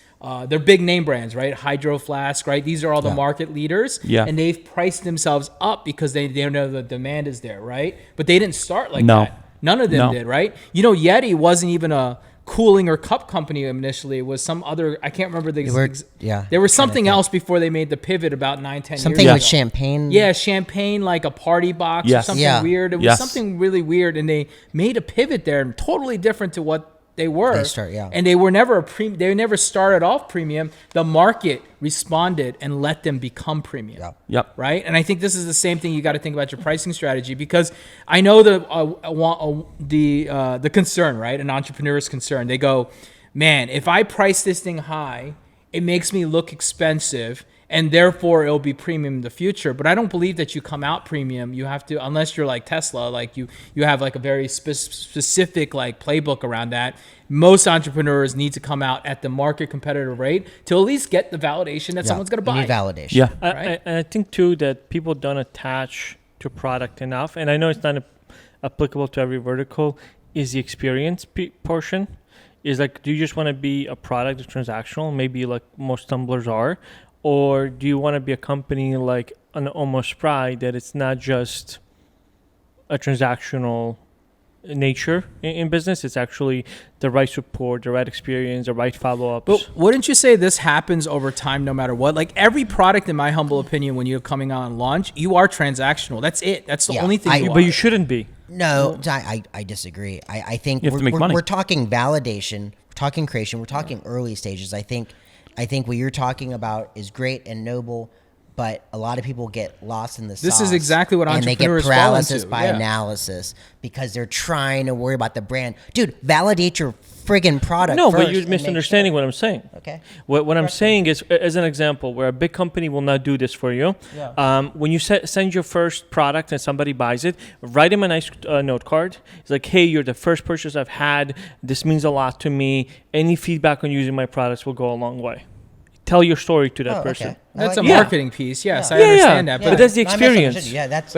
They're big name brands, right? Hydro Flask, right? These are all the market leaders. Yeah. And they've priced themselves up because they know the demand is there, right? But they didn't start like that. None of them did, right? Yeti wasn't even a cooling or cup company initially. It was some other, I can't remember there was something else before they made the pivot about 9-10 years ago. Something with champagne. Yeah, champagne, like a party box or something weird. It was something really weird, and they made a pivot there and totally different to what they were. And they were never they never started off premium. The market responded and let them become premium. Yep. Right? And I think this is the same thing you got to think about your pricing strategy, because I know the concern, right? An entrepreneur's concern. They go, "Man, if I price this thing high, it makes me look expensive, and therefore it'll be premium in the future." But I don't believe that you come out premium. You have to, unless you're like Tesla, like you have like a very specific like playbook around that. Most entrepreneurs need to come out at the market competitive rate to at least get the validation that someone's going to buy. You need validation. Yeah. Right? I think too that people don't attach to product enough, and I know it's not applicable to every vertical, is the experience portion. Is like, do you just want to be a product that's transactional, maybe like most tumblers are? Or do you want to be a company like an Almost Pride that it's not just a transactional nature in business? It's actually the right support, the right experience, the right follow-ups. But wouldn't you say this happens over time no matter what? Like every product, in my humble opinion, when you're coming out on launch, you are transactional. That's it. That's the only thing But you shouldn't be. No, I disagree. I think You have to make money. We're talking validation, we're talking creation, we're talking early stages. I think what you're talking about is great and noble, but a lot of people get lost in the sauce. This is exactly what entrepreneurs and they get paralysis fall into. by analysis because they're trying to worry about the brand. Dude, validate your friggin' product. No, first but you're misunderstanding what I'm saying. Okay. What I'm saying is, as an example, where a big company will not do this for you. When you send your first product and somebody buys it, write them a nice note card. It's like, "Hey, you're the first purchase I've had. This means a lot to me. Any feedback on using my products will go a long way." Tell your story to that person. Okay. That's a like that. marketing piece. Yes, I understand that. But that's the No, I experience. misunderstood you. Yeah, that's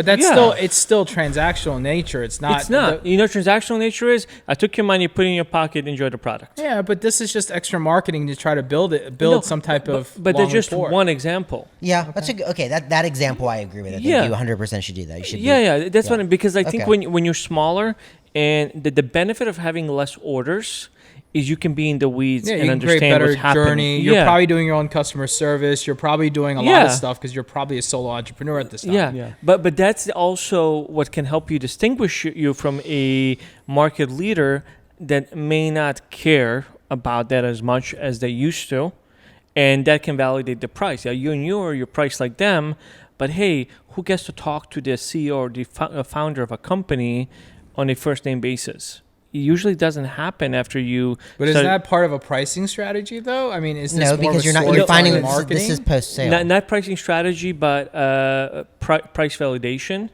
It's still transactional in nature. It's not. It's not. You know what transactional nature is? I took your money, put it in your pocket, enjoy the product. Yeah, but this is just extra marketing to try to build some type of. But long that's just rapport. one example. Yeah, that's okay. That example I agree with. I think you 100% should do that. You should. That's what because I think Okay. when you're smaller, and the benefit of having less orders is you can be in the weeds Yeah, and you can understand create better what's happening. journey. You're probably doing your own customer service. You're probably doing a lot of stuff because you're probably a solo entrepreneur at this time. But that's also what can help you distinguish you from a market leader that may not care about that as much as they used to, and that can validate the price. Yeah, you're priced like them, but hey, who gets to talk to the CEO or the founder of a company on a first name basis? It usually doesn't happen after you. But is that part of a pricing strategy, though? I mean, is this No, more because of a you're finding storytelling marketing? this is post sale. Not pricing strategy, but price validation,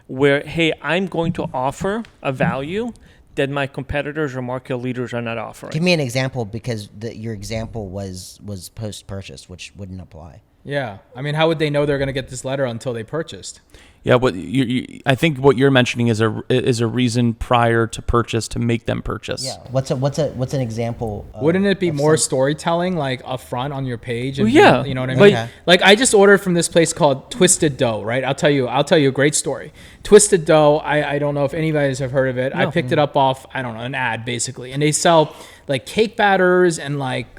where hey, I'm going to offer a value that my competitors or market leaders are not offering. Give me an example because your example was post purchase, which wouldn't apply. Yeah. I mean, how would they know they're going to get this letter until they purchased? Yeah, I think what you're mentioning is a reason prior to purchase to make them purchase. Yeah. What's an example? Wouldn't it be more storytelling, like up front on your page? And Well, yeah. you know what I But- mean. Okay. Like I just ordered from this place called Twisted Dough, right? I'll tell you a great story. Twisted Dough. I don't know if anybody have heard of it. I picked it up off an ad basically, and they sell like cake batters and like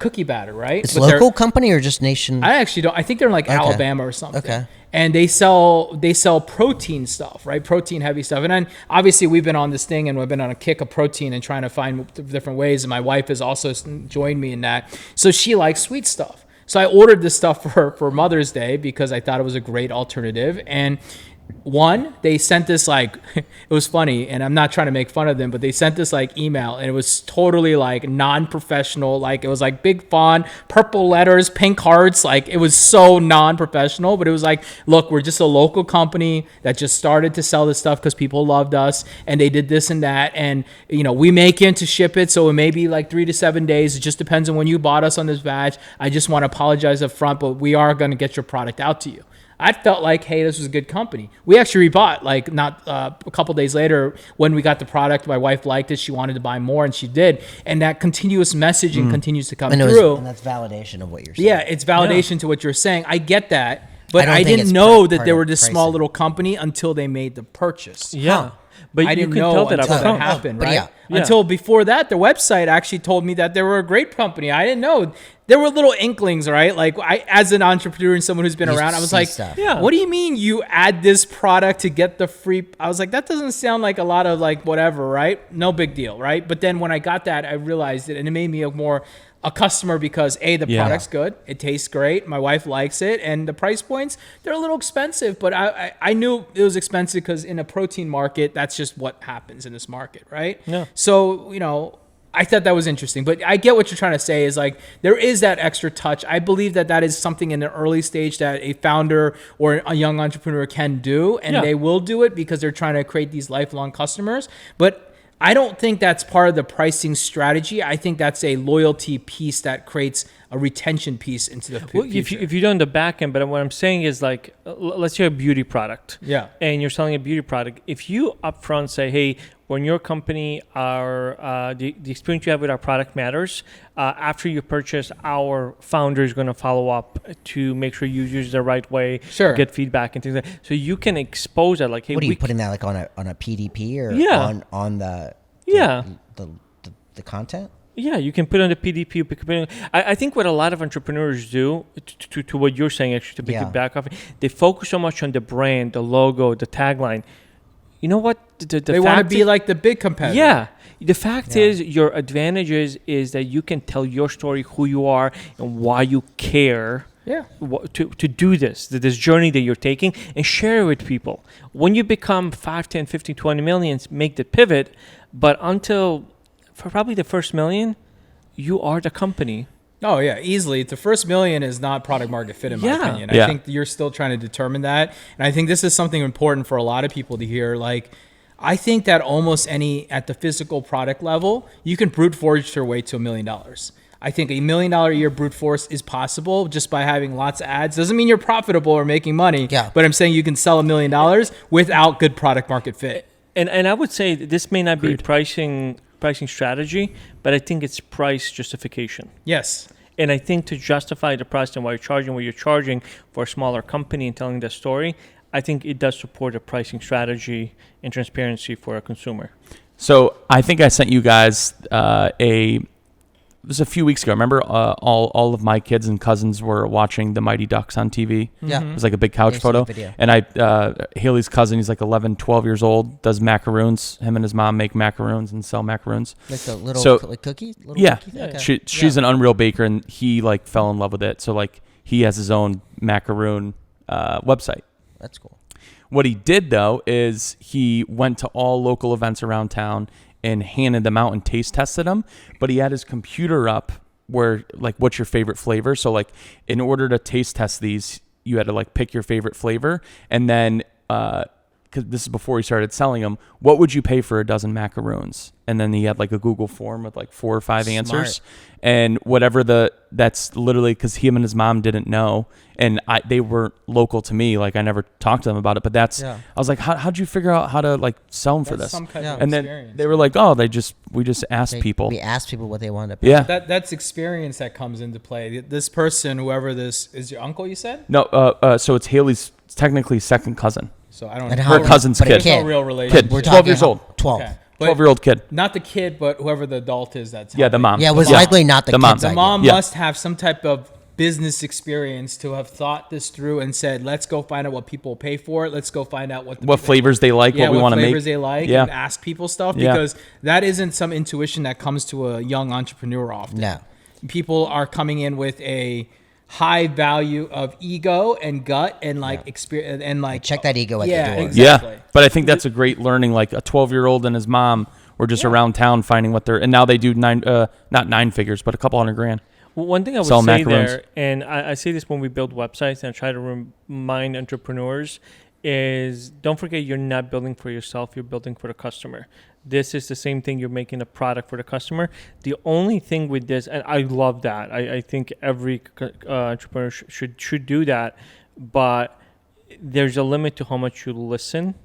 cookie batter, right? It's But they're- local company or just nation? I actually don't. I think they're in like Okay. Alabama or something. Okay. And they sell protein stuff, right? Protein heavy stuff. And then obviously we've been on this thing and we've been on a kick of protein and trying to find different ways. And my wife has also joined me in that. So she likes sweet stuff. So I ordered this stuff for Mother's Day because I thought it was a great alternative. And one, they sent this like, it was funny, and I'm not trying to make fun of them, but they sent this like email, and it was totally like non-professional. Like it was like big font, purple letters, pink hearts. Like it was so non-professional, but it was like, look, we're just a local company that just started to sell this stuff because people loved us, and they did this and that, and we make in to ship it, so it may be like 3 to 7 days. It just depends on when you bought us on this batch. I just want to apologize up front, but we are going to get your product out to you. I felt like, hey, this was a good company. We actually rebought, like not a couple days later when we got the product. My wife liked it. She wanted to buy more, and she did. And that continuous messaging continues to come through. And that's validation of what you're saying. Yeah, it's validation to what you're saying. I get that. But I don't I think didn't it's know part that they of were this small pricing. little company until they made the purchase. Yeah. But I you didn't can know tell that until up that front. happened, But right? yeah. Yeah. Until before that, their website actually told me that they were a great company. I didn't know. There were little inklings, right? Like as an entrepreneur and someone who's been You around, I was see like, stuff. Yeah. what do you mean you add this product to get the free? I was like, that doesn't sound like a lot of like whatever, right? No big deal, right? But then when I got that, I realized it, and it made me a customer because the product's good, it tastes great, my wife likes it, and the price points, they're a little expensive, but I knew it was expensive because in a protein market, that's just what happens in this market, right? Yeah. So I thought that was interesting, but I get what you're trying to say is like there is that extra touch. I believe that is something in the early stage that a founder or a young entrepreneur can do, and they will do it because they're trying to create these lifelong customers. But I don't think that's part of the pricing strategy. I think that's a loyalty piece that creates a retention piece into the future. If you don't the back end, but what I'm saying is like, let's say a beauty product. Yeah. And you're selling a beauty product. If you upfront say, hey, when your company, the experience you have with our product matters, after you purchase, our founder is going to follow up to make sure you use it the right way, Sure. get feedback and things like that. So you can expose that like, hey, What are you putting that like on a PDP or Yeah. on the Yeah. the content? Yeah, you can put on the PDP. You can put on, I think what a lot of entrepreneurs do, to what you're saying, actually, to pick it back off, they focus so much on the brand, the logo, the tagline. You know what? They want to be like the big competitor. Yeah. The fact is, your advantage is that you can tell your story, who you are, and why you care. Yeah. To do this journey that you're taking, and share it with people. When you become 5, 10, 15, 20 million, make the pivot. But for probably the first million, you are the company. Oh yeah, easily. The first million is not product market fit in my opinion. Yeah. I think you're still trying to determine that. And I think this is something important for a lot of people to hear. Like, I think that almost at the physical product level, you can brute force your way to $1 million. I think $1 million a year brute force is possible just by having lots of ads. Doesn't mean you're profitable or making money. Yeah. But I'm saying you can sell $1 million without good product market fit. And I would say that this may not be pricing strategy, but I think it's price justification. Yes. And I think to justify the price and why you're charging what you're charging for a smaller company and telling that story, I think it does support a pricing strategy and transparency for a consumer. So I think I sent you guys it was a few weeks ago. Remember, all of my kids and cousins were watching the Mighty Ducks on TV. Yeah. It was like a big couch Yeah, photo. video. And Haley's cousin, he's like 11, 12 years old, does macaroons. Him and his mom make macaroons and sell macaroons. Like the little like cookies? Little Yeah. cookies? Okay. She's an unreal baker, and he like fell in love with it. So like he has his own macaroon website. That's cool. What he did though is he went to all local events around town and handed them out and taste tested them. But he had his computer up where like, what's your favorite flavor? So like in order to taste test these, you had to like pick your favorite flavor and then because this is before he started selling them, what would you pay for a dozen macaroons? And then he had like a Google form with like 4 or 5 answers, and whatever that's literally because him and his mom didn't know, and they weren't local to me. Like I never talked to them about it, but I was like, how'd you figure out how to like sell them for this? Some kind of and then experience, they were like, oh, we just asked people. We asked people what they wanted to pay. Yeah. That's experience that comes into play. This person, whoever this is, your uncle, you said? No, so it's Haley's technically second cousin. So I don't And know. how- Her cousin's but a kid. There's no kid. real relationship. Kid. We're 12 talking years old. 12. Okay. But 12-year-old kid. not the kid, but whoever the adult is that's Yeah, the helping. mom. Yeah, it was Yeah. likely not the The mom. kid's The idea. mom Yeah. must have some type of business experience to have thought this through and said, let's go find out what people pay for it. Let's go find out what Flavors they like, what we want to make. flavors they like, Yeah. and ask people stuff, Yeah. because that isn't some intuition that comes to a young entrepreneur often. No. People are coming in with a high value of ego and gut and like experience and like Check that ego at the yeah, door. exactly. Yeah, but I think that's a great learning. Like a 12-year-old and his mom were just around town finding what they're, and now they do not 9 figures, but a couple $100,000. Well, one thing I would Sell say macaroons. there, and I say this when we build websites and I try to remind entrepreneurs, is don't forget you're not building for yourself, you're building for the customer. This is the same thing, you're making a product for the customer. The only thing with this, and I love that, I think every entrepreneur should do that, but there's a limit to how much you listen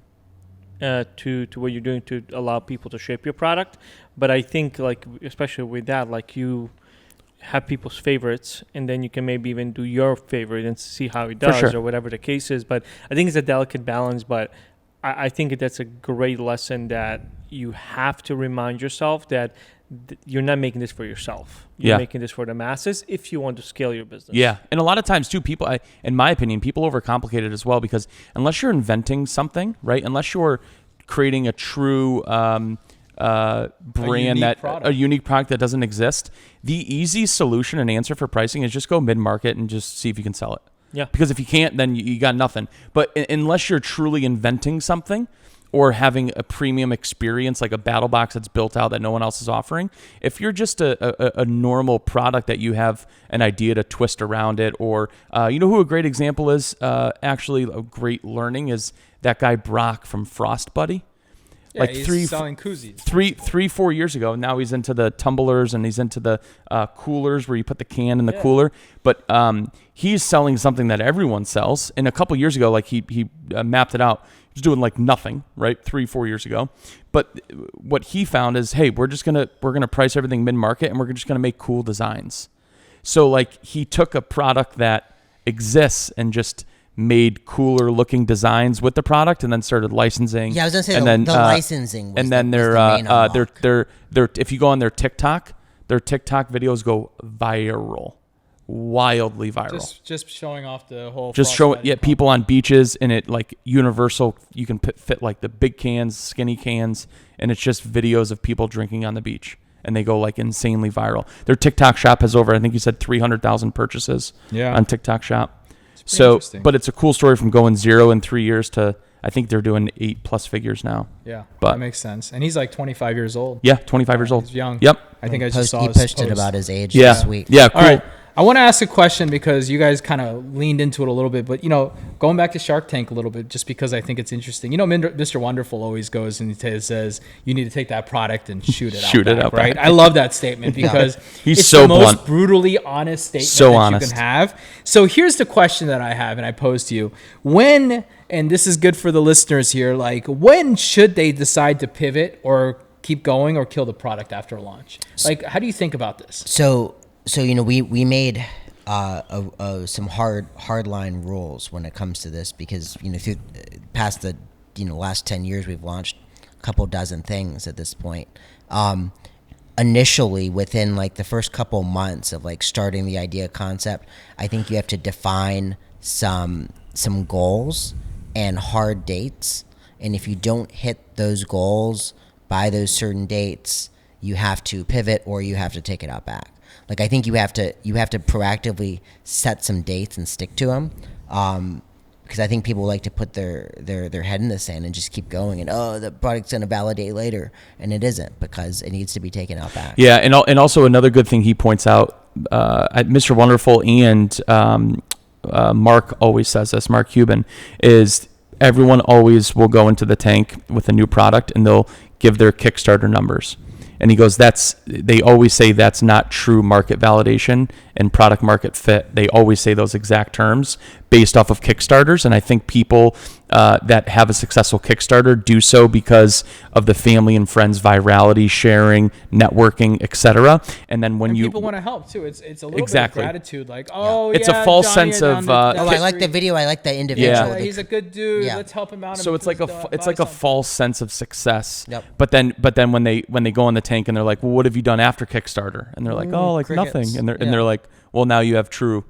to what you're doing to allow people to shape your product. But I think, like, especially with that, like, you have people's favorites, and then you can maybe even do your favorite and see how it does, sure. or whatever the case is. But I think it's a delicate balance, but I think that's a great lesson that you have to remind yourself that you're not making this for yourself. You're making this for the masses if you want to scale your business. Yeah, and a lot of times too, people, in my opinion, people overcomplicate it as well, because unless you're inventing something, right? Unless you're creating a true brand, a unique product that doesn't exist, the easy solution and answer for pricing is just go mid-market and just see if you can sell it. Yeah. Because if you can't, then you got nothing. But unless you're truly inventing something or having a premium experience, like a battle box that's built out that no one else is offering, if you're just a normal product that you have an idea to twist around it, or you know who a great example is, actually a great learning, is that guy Brock from Frost Buddy. Yeah, like he's selling koozies. 4 years ago. Now he's into the tumblers and he's into the coolers where you put the can in the cooler. But he's selling something that everyone sells. And a couple years ago, like he mapped it out. He was doing like nothing, right? 3-4 years ago. But what he found is, hey, we're gonna price everything mid-market, and we're just gonna make cool designs. So like he took a product that exists and just made cooler looking designs with the product, and then started licensing. Yeah, I was gonna say and the licensing. Was and then the main unlock. their if you go on their TikTok videos go viral, wildly viral. Just showing off the whole. Just show people on beaches, and it like universal. You can fit like the big cans, skinny cans, and it's just videos of people drinking on the beach, and they go like insanely viral. Their TikTok shop has over, I think you said 300,000 purchases on TikTok shop. So, but it's a cool story from going 0 in 3 years to, I think they're doing 8+ figures now. Yeah, but that makes sense. And he's like 25 years old. Yeah, 25 years old. He's young. Yep. I think I just saw he his pushed post. it about his age Yeah. this week. Yeah, cool. All right. I want to ask a question because you guys kind of leaned into it a little bit, but going back to Shark Tank a little bit, just because I think it's interesting. Mr. Wonderful always goes and he says, you need to take that product and shoot it out, right? I love that statement because He's it's so the most blunt. brutally honest statement So that honest. you can have. So here's the question that I have, and I pose to you. And this is good for the listeners here, like when should they decide to pivot or keep going or kill the product after launch? Like, how do you think about this? So we made some hard line rules when it comes to this, because through past the last 10 years we've launched a couple dozen things at this point. Initially, within like the first couple months of like starting the idea concept, I think you have to define some goals and hard dates, and if you don't hit those goals by those certain dates, you have to pivot or you have to take it out back. Like I think you have to proactively set some dates and stick to them, because I think people like to put their head in the sand and just keep going, and the product's gonna validate later, and it isn't, because it needs to be taken out back. Yeah, and also another good thing he points out, Mr. Wonderful and Mark always says this, Mark Cuban, is everyone always will go into the tank with a new product and they'll give their Kickstarter numbers. And he goes, they always say that's not true market validation and product market fit. They always say those exact terms based off of Kickstarters. And I think people that have a successful Kickstarter do so because of the family and friends virality, sharing, networking, etc. And then when people want to help too. It's a little exactly. bit of gratitude, like, oh, it's a false Johnny, sense of I like the video. I like the individual. Yeah, he's a good dude. Yeah. Let's help him out. So it's like a false sense of success. Yep. But then when they go on the tank and they're like, well, what have you done after Kickstarter? And they're like, oh, like crickets. nothing. And they're like, well, now you have true,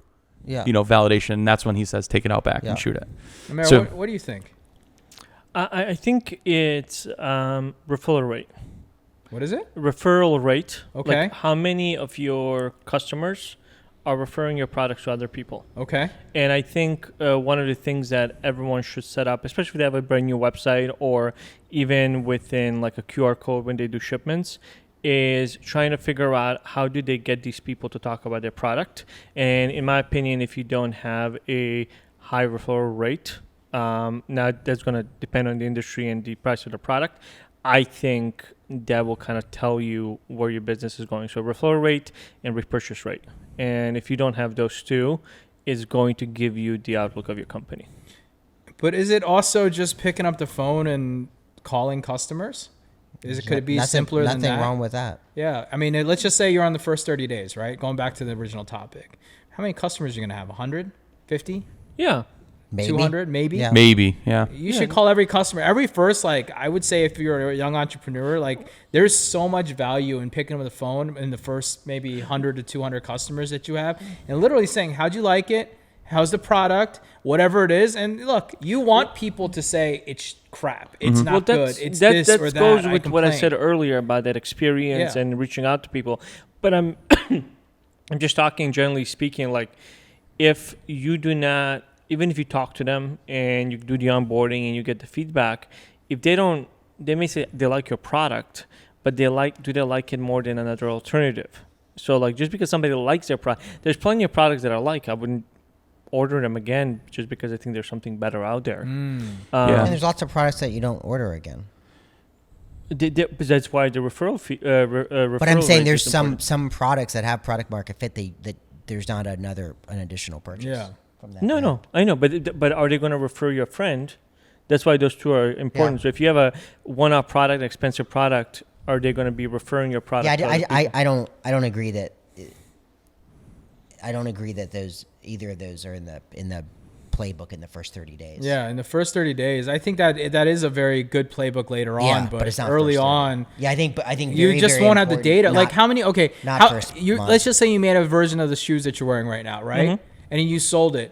Yeah. validation. And that's when he says, take it out back and shoot it. Amir, So- what do you think? I think it's referral rate. What is it? Referral rate. Okay. Like how many of your customers are referring your products to other people? Okay. And I think one of the things that everyone should set up, especially if they have a brand new website or even within like a QR code when they do shipments, is trying to figure out how do they get these people to talk about their product. And in my opinion, if you don't have a high referral rate, now that's going to depend on the industry and the price of the product. I think that will kind of tell you where your business is going. So referral rate and repurchase rate. And if you don't have those two, it's going to give you the outlook of your company. But is it also just picking up the phone and calling customers? Could it be simpler than that? Nothing wrong with that. Yeah. I mean, let's just say you're on the first 30 days, right? Going back to the original topic. How many customers are you going to have? 100? 50? Yeah. Maybe. 200? Maybe? Yeah. Maybe, yeah. You should call every customer. Every first, like, I would say if you're a young entrepreneur, like, there's so much value in picking up the phone in the first maybe 100 to 200 customers that you have and literally saying, how'd you like it? How's the product? Whatever it is. And look, you want people to say it's crap. It's not good. It's this or that. That goes with what I said earlier about that experience and reaching out to people. But I'm just talking generally speaking, like if you do not, even if you talk to them and you do the onboarding and you get the feedback, if they don't, they may say they like your product, but do they like it more than another alternative? So like just because somebody likes their product, there's plenty of products that I like. I wouldn't order them again just because I think there's something better out there. And there's lots of products that you don't order again. That's why the referral fee. But I'm saying there's some products that have product market fit that there's not an additional purchase. Yeah. From that No, I know, but are they going to refer your friend? That's why those two are important. Yeah. So if you have a one-off product, expensive product, are they going to be referring your product? Yeah, I don't agree that. I don't agree that either of those are in the playbook in the first 30 days. Yeah, in the first 30 days, I think that is a very good playbook later on. But it's not early first 30. on, Yeah, I think you very, just very won't have the important. data. Like how many? Okay, not first month. let's just say you made a version of the shoes that you're wearing right now, right? And you sold it.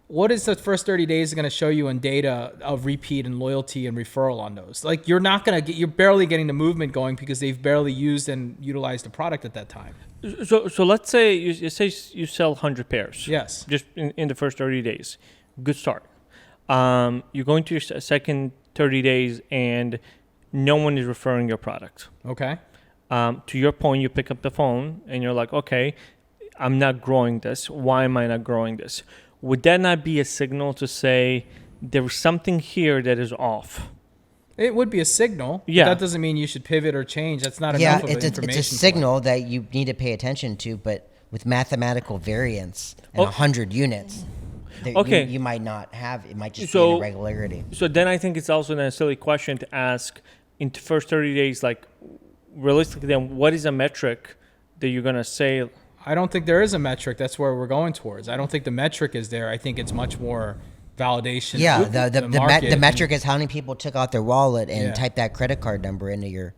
What is the first 30 days going to show you in data of repeat and loyalty and referral on those? Like you're barely getting the movement going because they've barely used and utilized the product at that time. So let's say you sell 100 pairs. Yes. Just in the first 30 days. Good start. You're going to your second 30 days and no one is referring your product. Okay. To your point, you pick up the phone and you're like, okay, I'm not growing this. Why am I not growing this? Would that not be a signal to say there's something here that is off? It would be a signal. Yeah. But that doesn't mean you should pivot or change. That's not Yeah, enough of an information. it's a signal that you need to pay attention to, but with mathematical variance and 100 units, you might not have. It might just be an irregularity. So then I think it's also a silly question to ask in the first 30 days, like realistically, then what is a metric that you're going to say? I don't think there is a metric. That's where we're going towards. I don't think the metric is there. I think it's much more validation. Yeah, the metric is how many people took out their wallet and typed that credit card number into your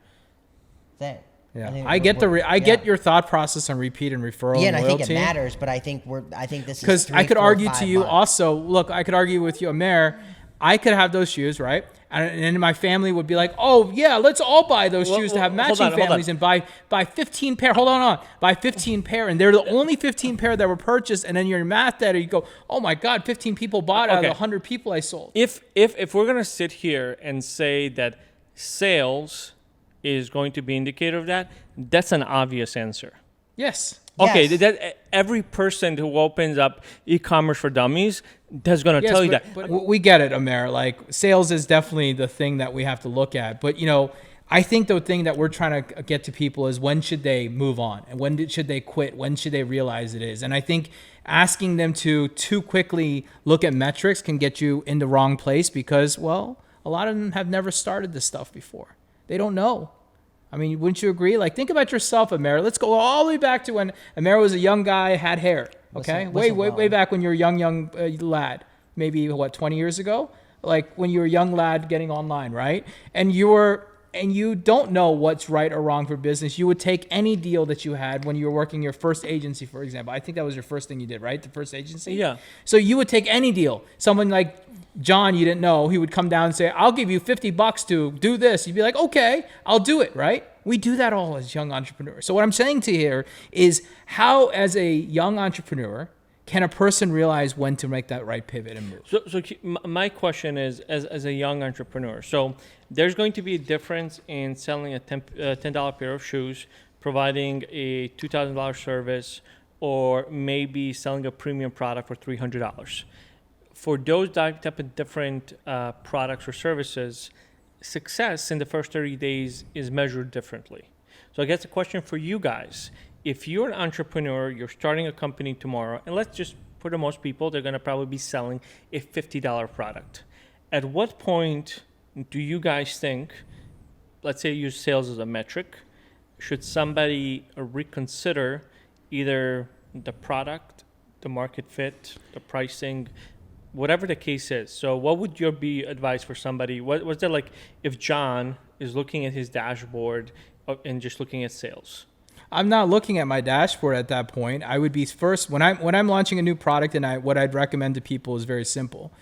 thing. Yeah, I get your thought process on repeat and referral. Yeah, and and I think it loyalty. matters, but I think this is because I could argue to you also. Look, I could argue with you, Amer. I could have those shoes, right? And my family would be like, "Oh yeah, let's all buy those shoes to have matching families and buy 15 pair." Hold on, buy 15 pair, and they're the only 15 pair that were purchased. And then your math data, you go, "Oh my God, 15 people bought out of the 100 people I sold." If we're gonna sit here and say that sales is going to be indicator of that, that's an obvious answer. Yes. Okay, Yes. that every person who opens up e-commerce for dummies is going to Yes, tell you but, that. but we get it, Amer. Like sales is definitely the thing that we have to look at. But I think the thing that we're trying to get to people is when should they move on and when should they quit? When should they realize it is? And I think asking them to too quickly look at metrics can get you in the wrong place because, well, a lot of them have never started this stuff before. They don't know. I mean, wouldn't you agree? Like, think about yourself, Amer. Let's go all the way back to when Amer was a young guy, had hair. Okay, way back when you were a young lad. Maybe 20 years ago? Like when you were a young lad getting online, right? And you don't know what's right or wrong for business. You would take any deal that you had when you were working your first agency, for example. I think that was your first thing you did, right? The first agency? Yeah. So you would take any deal. Someone like John, you didn't know, he would come down and say, I'll give you $50 to do this. You'd be like, okay, I'll do it, right? We do that all as young entrepreneurs. So what I'm saying to you here is how, as a young entrepreneur, can a person realize when to make that right pivot and move? So my question is, as a young entrepreneur, so there's going to be a difference in selling a $10 pair of shoes, providing a $2,000 service, or maybe selling a premium product for $300. For those type of different products or services, success in the first 30 days is measured differently. So I guess the question for you guys, if you're an entrepreneur, you're starting a company tomorrow, and let's just, for the most people, they're going to probably be selling a $50 product. At what point do you guys think, let's say use sales as a metric, should somebody reconsider either the product, the market fit, the pricing, whatever the case is? So what would your be advice for somebody? What's that like if John is looking at his dashboard and just looking at sales? I'm not looking at my dashboard at that point. I would be first when I'm launching a new product, and what I'd recommend to people is very simple.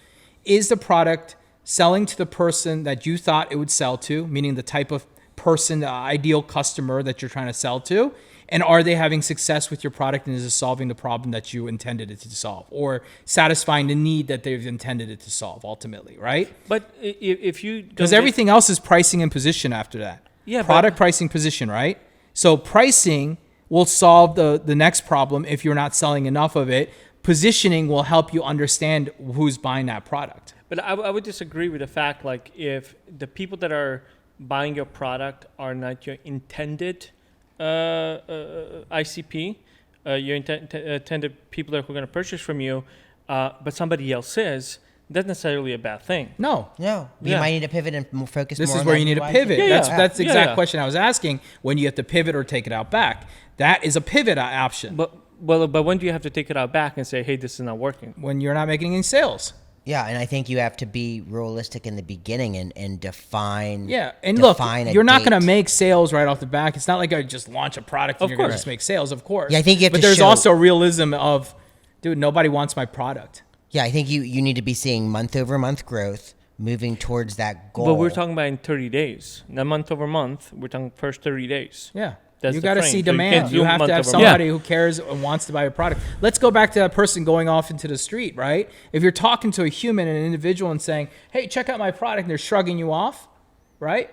Is the product selling to the person that you thought it would sell to, meaning the type of person, the ideal customer that you're trying to sell to? And are they having success with your product, and is it solving the problem that you intended it to solve, or satisfying the need that they've intended it to solve ultimately, right? But if you... Because everything else is pricing and position after that. Yeah, Product, pricing, position, right? So pricing will solve the next problem if you're not selling enough of it. Positioning will help you understand who's buying that product. But I would disagree with the fact, like, if the people that are buying your product are not your intended ICP, your intended people that are going to purchase from you, but somebody else is, that's necessarily a bad thing. No. You Yeah. might need to pivot and focus This more is on where that you need to UI. pivot. Yeah, yeah. That's the exact Yeah. question I was asking. When you have to pivot or take it out back, that is a pivot option. But when do you have to take it out back and say, hey, this is not working? When you're not making any sales. Yeah, and I think you have to be realistic in the beginning and define. Yeah, and look, define a you're not date. going to make sales right off the back. It's not like I just launch a product and Of you're going to course. just make sales, of course. Yeah, I think you have but to there's show- also realism of, dude, nobody wants my product. Yeah, I think you need to be seeing month over month growth, moving towards that goal. But we're talking about in 30 days, not month over month. We're talking first 30 days. Yeah. That's You the got to frame. see So you demand. can't You, do have to month have over somebody month. who cares and wants to buy a product. Let's go back to that person going off into the street, right? If you're talking to a human, an individual, and saying, hey, check out my product, and they're shrugging you off, right?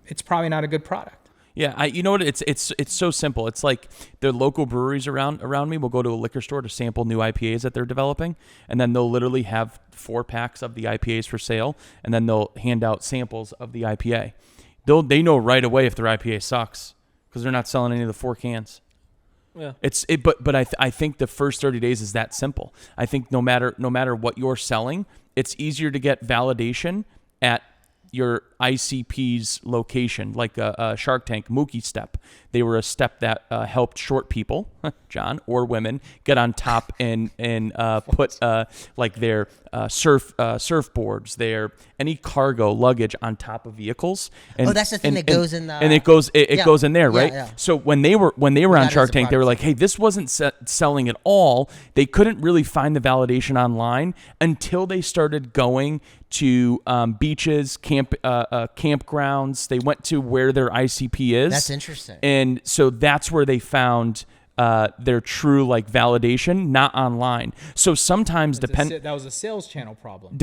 It's probably not a good product. Yeah, you know what? It's so simple. It's like the local breweries around me will go to a liquor store to sample new IPAs that they're developing, and then they'll literally have 4 packs of the IPAs for sale, and then they'll hand out samples of the IPA. They know right away if their IPA sucks because they're not selling any of the 4 cans. Yeah. But I think the first 30 days is that simple. I think no matter what you're selling, it's easier to get validation at your ICP's location, like a Shark Tank, Mookie Step. They were a step that helped short people, John, or women, get on top and put like their surfboards, their any cargo luggage on top of vehicles. And, that's the thing that goes in the... and it goes Yeah. goes in there, Yeah, right? yeah. So when they were on That Shark is a Tank, they were product. like, hey, this wasn't selling at all. They couldn't really find the validation online until they started going to beaches, campgrounds. They went to where their ICP is. That's interesting. And so that's where they found their true like validation, not online. So sometimes That was a sales channel problem.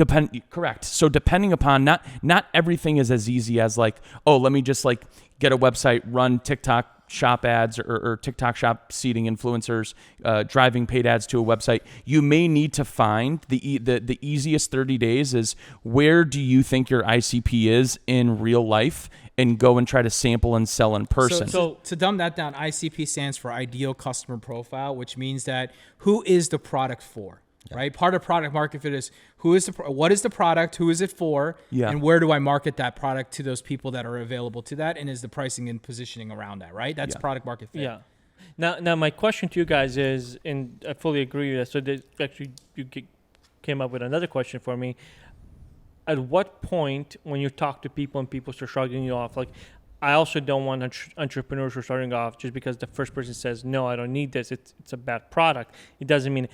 correct. So depending upon not everything is as easy as like, oh, let me just like get a website, run TikTok shop ads or TikTok shop seeding influencers, driving paid ads to a website, you may need to find the easiest 30 days is where do you think your ICP is in real life, and go and try to sample and sell in person. So to dumb that down, ICP stands for ideal customer profile, which means that who is the product for, right? Part of product market fit is what is the product, who is it for, and where do I market that product to those people that are available to that, and is the pricing and positioning around that, right? That's product market fit. Yeah. Now my question to you guys is, and I fully agree with that. So actually you came up with another question for me. At what point, when you talk to people and people start shrugging you off, like, I also don't want entrepreneurs who are starting off just because the first person says, no, I don't need this, it's a bad product. It doesn't mean,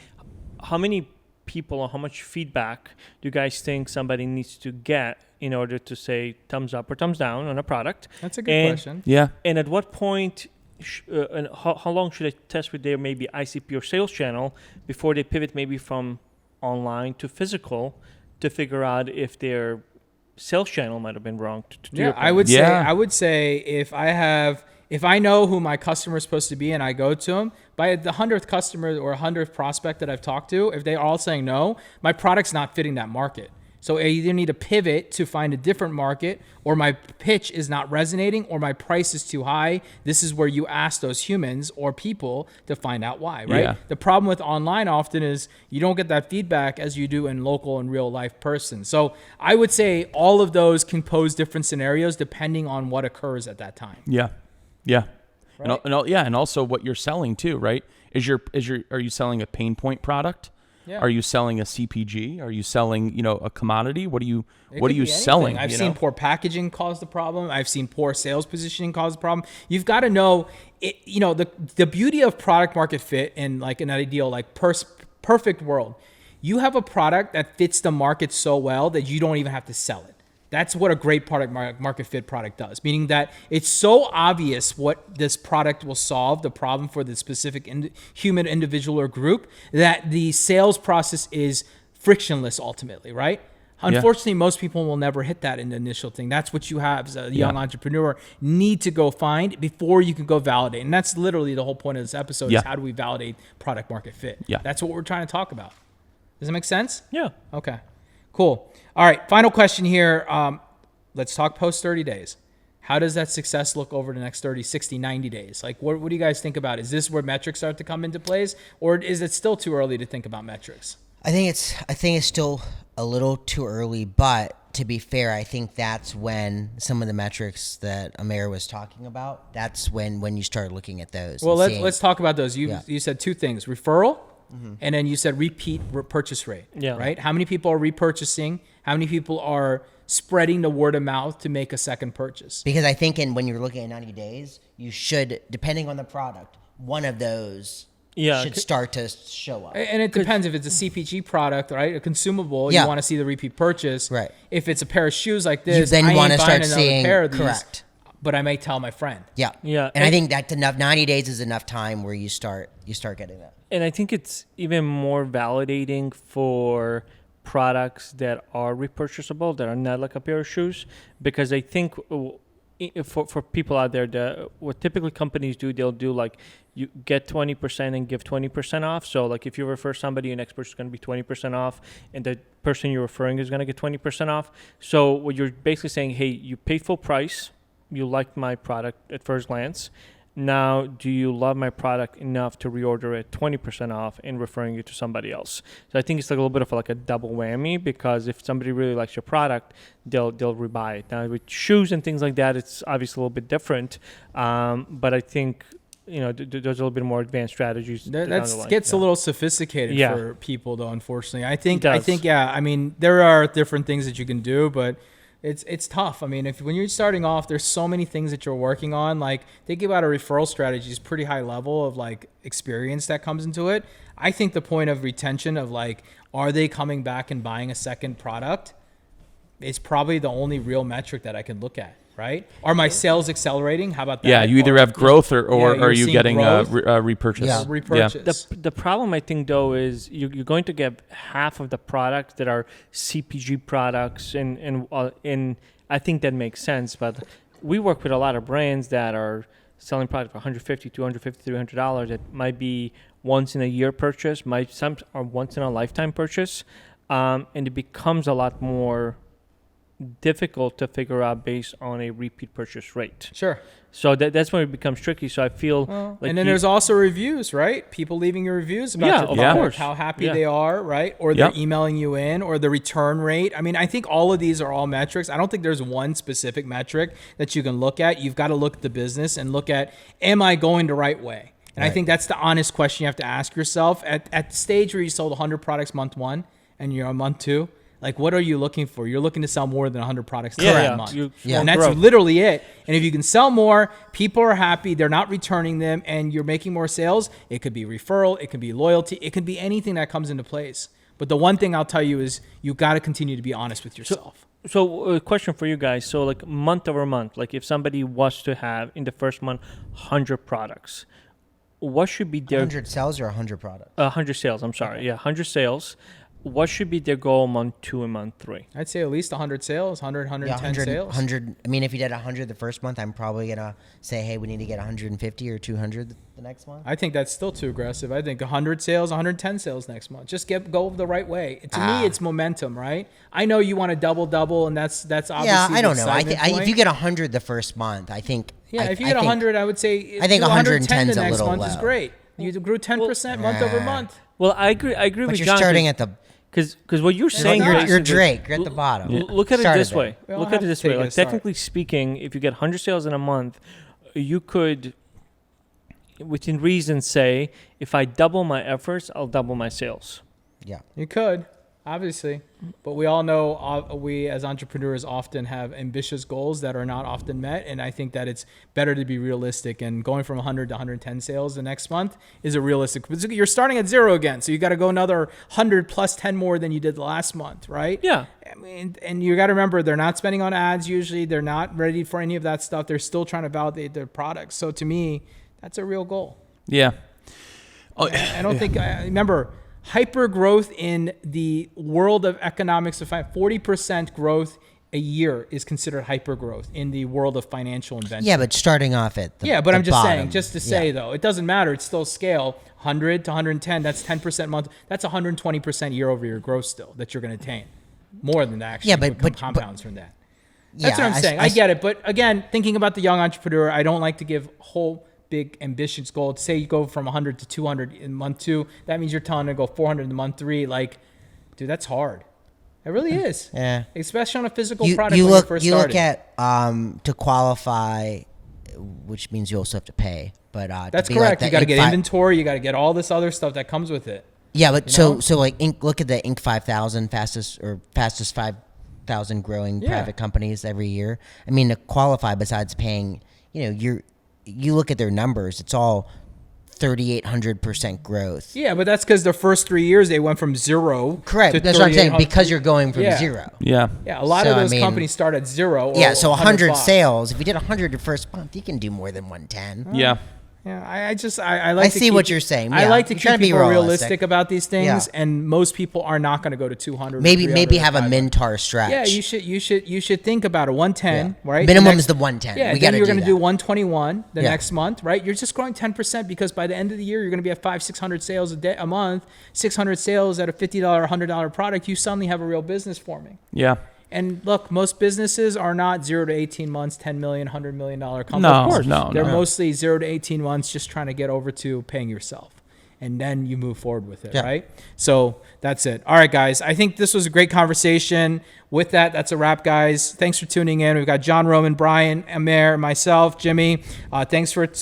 how many people or how much feedback do you guys think somebody needs to get in order to say thumbs up or thumbs down on a product? That's a good question. Yeah. And at what point, and how long should they test with their maybe ICP or sales channel before they pivot maybe from online to physical, to figure out if their sales channel might have been wrong? I would say if I know who my customer is supposed to be and I go to them, by the 100th customer or 100th prospect that I've talked to, if they're all saying no, my product's not fitting that market. So I either need to pivot to find a different market, or my pitch is not resonating, or my price is too high. This is where you ask those humans or people to find out why, right? Yeah. The problem with online often is you don't get that feedback as you do in local and real life person. So I would say all of those can pose different scenarios depending on what occurs at that time. Yeah. Yeah. Right? And also what you're selling too, right? Are you selling a pain point product? Yeah. Are you selling a CPG? Are you selling, a commodity? What are you Anything. selling? I've seen poor packaging cause the problem. I've seen poor sales positioning cause the problem. You've got to know it, the beauty of product market fit in like an ideal, like perfect world. You have a product that fits the market so well that you don't even have to sell it. That's what a great product market fit product does, meaning that it's so obvious what this product will solve, the problem for the specific human individual or group, that the sales process is frictionless ultimately, right? Unfortunately, most people will never hit that in the initial thing. That's what you have as a young entrepreneur need to go find before you can go validate. And that's literally the whole point of this episode is how do we validate product market fit? Yeah. That's what we're trying to talk about. Does that make sense? Yeah. Okay. Cool. All right. Final question here. Let's talk post 30 days. How does that success look over the next 30, 60, 90 days? Like, what do you guys think about? Is this where metrics start to come into place, or is it still too early to think about metrics? I think it's still a little too early, but to be fair, I think that's when some of the metrics that Amir was talking about, that's when you start looking at those. Well, let's talk about those. You said two things: referral, and then you said repeat purchase rate. Yeah. Right. How many people are repurchasing? How many people are spreading the word of mouth to make a second purchase? Because I think when you're looking at 90 days, you should, depending on the product, one of those should start to show up. And it depends if it's a CPG product, right? A consumable, you want to see the repeat purchase. Right. If it's a pair of shoes like this, then I you want ain't to buying start another seeing, pair of these, correct. But I may tell my friend. Yeah. Yeah. And I think that's enough. 90 days is enough time where you start getting that. And I think it's even more validating for products that are repurchasable, that are not like a pair of shoes, because I think for people out there, what typically companies do, they'll do like you get 20% and give 20% off. So like if you refer somebody, your next person is going to be 20% off, and the person you're referring is going to get 20% off. So what you're basically saying, hey, you paid full price, you liked my product at first glance. Now, do you love my product enough to reorder it 20% off and referring you to somebody else? So I think it's like a little bit of like a double whammy, because if somebody really likes your product, they'll rebuy it. Now with shoes and things like that, it's obviously a little bit different. But I think there's a little bit more advanced strategies. That gets a little sophisticated for people, though. Unfortunately, I think I mean, there are different things that you can do, but it's tough. I mean, when you're starting off, there's so many things that you're working on. Like, thinking about a referral strategy is pretty high level of like experience that comes into it. I think the point of retention of like, are they coming back and buying a second product, is probably the only real metric that I can look at. Right? Are my sales accelerating? How about that? Yeah, you either have growth or are you getting repurchase? Yeah, repurchase. The problem, I think, though, is you're going to get half of the products that are CPG products, and I think that makes sense. But we work with a lot of brands that are selling product for $150, $250, $300. It might be once in a year purchase, some are once in a lifetime purchase, and it becomes a lot more difficult to figure out based on a repeat purchase rate. Sure. So that's when it becomes tricky. So I feel like and then there's also reviews, right? People leaving your reviews about your of product, course. how happy they are, right? Or they're emailing you in, or the return rate. I mean, I think all of these are all metrics. I don't think there's one specific metric that you can look at. You've got to look at the business and look at, am I going the right way? And I think that's the honest question you have to ask yourself. At the stage where you sold 100 products month one and you're on month two, like, what are you looking for? You're looking to sell more than 100 products a month. And that's literally it. And if you can sell more, people are happy, they're not returning them, and you're making more sales, it could be referral, it could be loyalty, it could be anything that comes into place. But the one thing I'll tell you is you got to continue to be honest with yourself. So a question for you guys. So like month over month, like if somebody was to have in the first month 100 products, what should be their 100 sales or 100 products? 100 sales, I'm sorry. Yeah, 100 sales. What should be their goal month 2 and month 3? I'd say at least 100 sales, 110 sales. 100. I mean, if you did 100 the first month, I'm probably going to say, hey, we need to get 150 or 200 the next month. I think that's still too aggressive. I think 100 sales, 110 sales next month. Just go the right way. To me, it's momentum, right? I know you want to double, and that's obviously I don't know. If you get 100 the first month, I think. Yeah, if you get 100, I would say. I think 110 the is a next little month low. is great. You grew 10% month over month. Well, I agree But with you're John. starting at the. Because what you're saying here, You're Drake. You're at the bottom. Look at it this way. Look at it this way. Like start. technically speaking, if you get 100 sales in a month, you could, within reason, say, if I double my efforts, I'll double my sales. Yeah. You could, obviously. But we all know we as entrepreneurs often have ambitious goals that are not often met. And I think that it's better to be realistic. And going from 100 to 110 sales the next month is a realistic. You're starting at zero again. So you got to go another 100 plus 10 more than you did the last month, right? Yeah. I mean, and you got to remember, they're not spending on ads usually. They're not ready for any of that stuff. They're still trying to validate their products. So to me, that's a real goal. Yeah. I don't think, remember, hyper growth in the world of economics of 40% growth a year is considered hyper growth in the world of financial invention. Yeah, but starting off at the but I'm just bottom. saying, just to say though, it doesn't matter. It's still scale. 100 to 110, that's 10% month. That's 120% year over year growth still that you're going to attain. More than that, actually. Yeah, but compounds from that. That's Yeah, what I'm saying. I get it. But again, thinking about the young entrepreneur, I don't like to give whole big ambitious goal. Say you go from 100 to 200 in month 2, that means you're telling them to go 400 in month 3. Like, dude, that's hard. It really is. Yeah. Especially on a physical product you when look, you're first you starting. look at to qualify, which means you also have to pay. But That's to be correct. Like You got to get Inc. inventory. You got to get all this other stuff that comes with it. Yeah, but You know? so like look at the Inc. 5000 fastest 5,000 growing private companies every year. I mean, to qualify, besides paying, you look at their numbers, it's all 3,800% growth. Yeah, but that's because the first 3 years they went from zero. Correct. To That's what I'm saying. 3,800. Because you're going from zero. Yeah. Yeah, a lot So, of I those mean, companies start at zero. Yeah, so 100 105. sales. If you did 100 the first month, you can do more than 110. Yeah. Yeah, I like. I see what you're saying. I Yeah, like to you're keep trying to be people realistic. realistic about these things, Yeah. and most people are not going to go to 200. or Maybe 300 have or a 500. Mintar stretch. Yeah, you should think about a 110, Yeah. right? Minimum The next- is the 110. Yeah, We then gotta you're do going to that. do 121 the Yeah. next month, right? You're just growing 10% because by the end of the year you're going to be at 600 sales a month, 600 sales at a $50, $100 product. You suddenly have a real business forming. Yeah. And look, most businesses are not 0 to 18 months, 10 million, $100 million companies. No, Of course, no, they're no. mostly 0 to 18 months just trying to get over to paying yourself. And then you move forward with it, Yeah. right? So that's it. All right, guys. I think this was a great conversation. With that, that's a wrap, guys. Thanks for tuning in. We've got John, Roman, Brian, Amer, myself, Jimmy.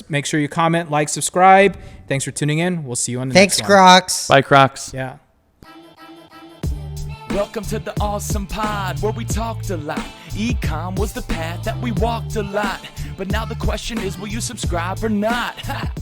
Make sure you comment, like, subscribe. Thanks for tuning in. We'll see you on the Thanks, next one. Crocs. Bye, Crocs. Yeah. Welcome to the Awesome Pod, where we talked a lot. E-com was the path that we walked a lot. But now the question is, will you subscribe or not? Ha!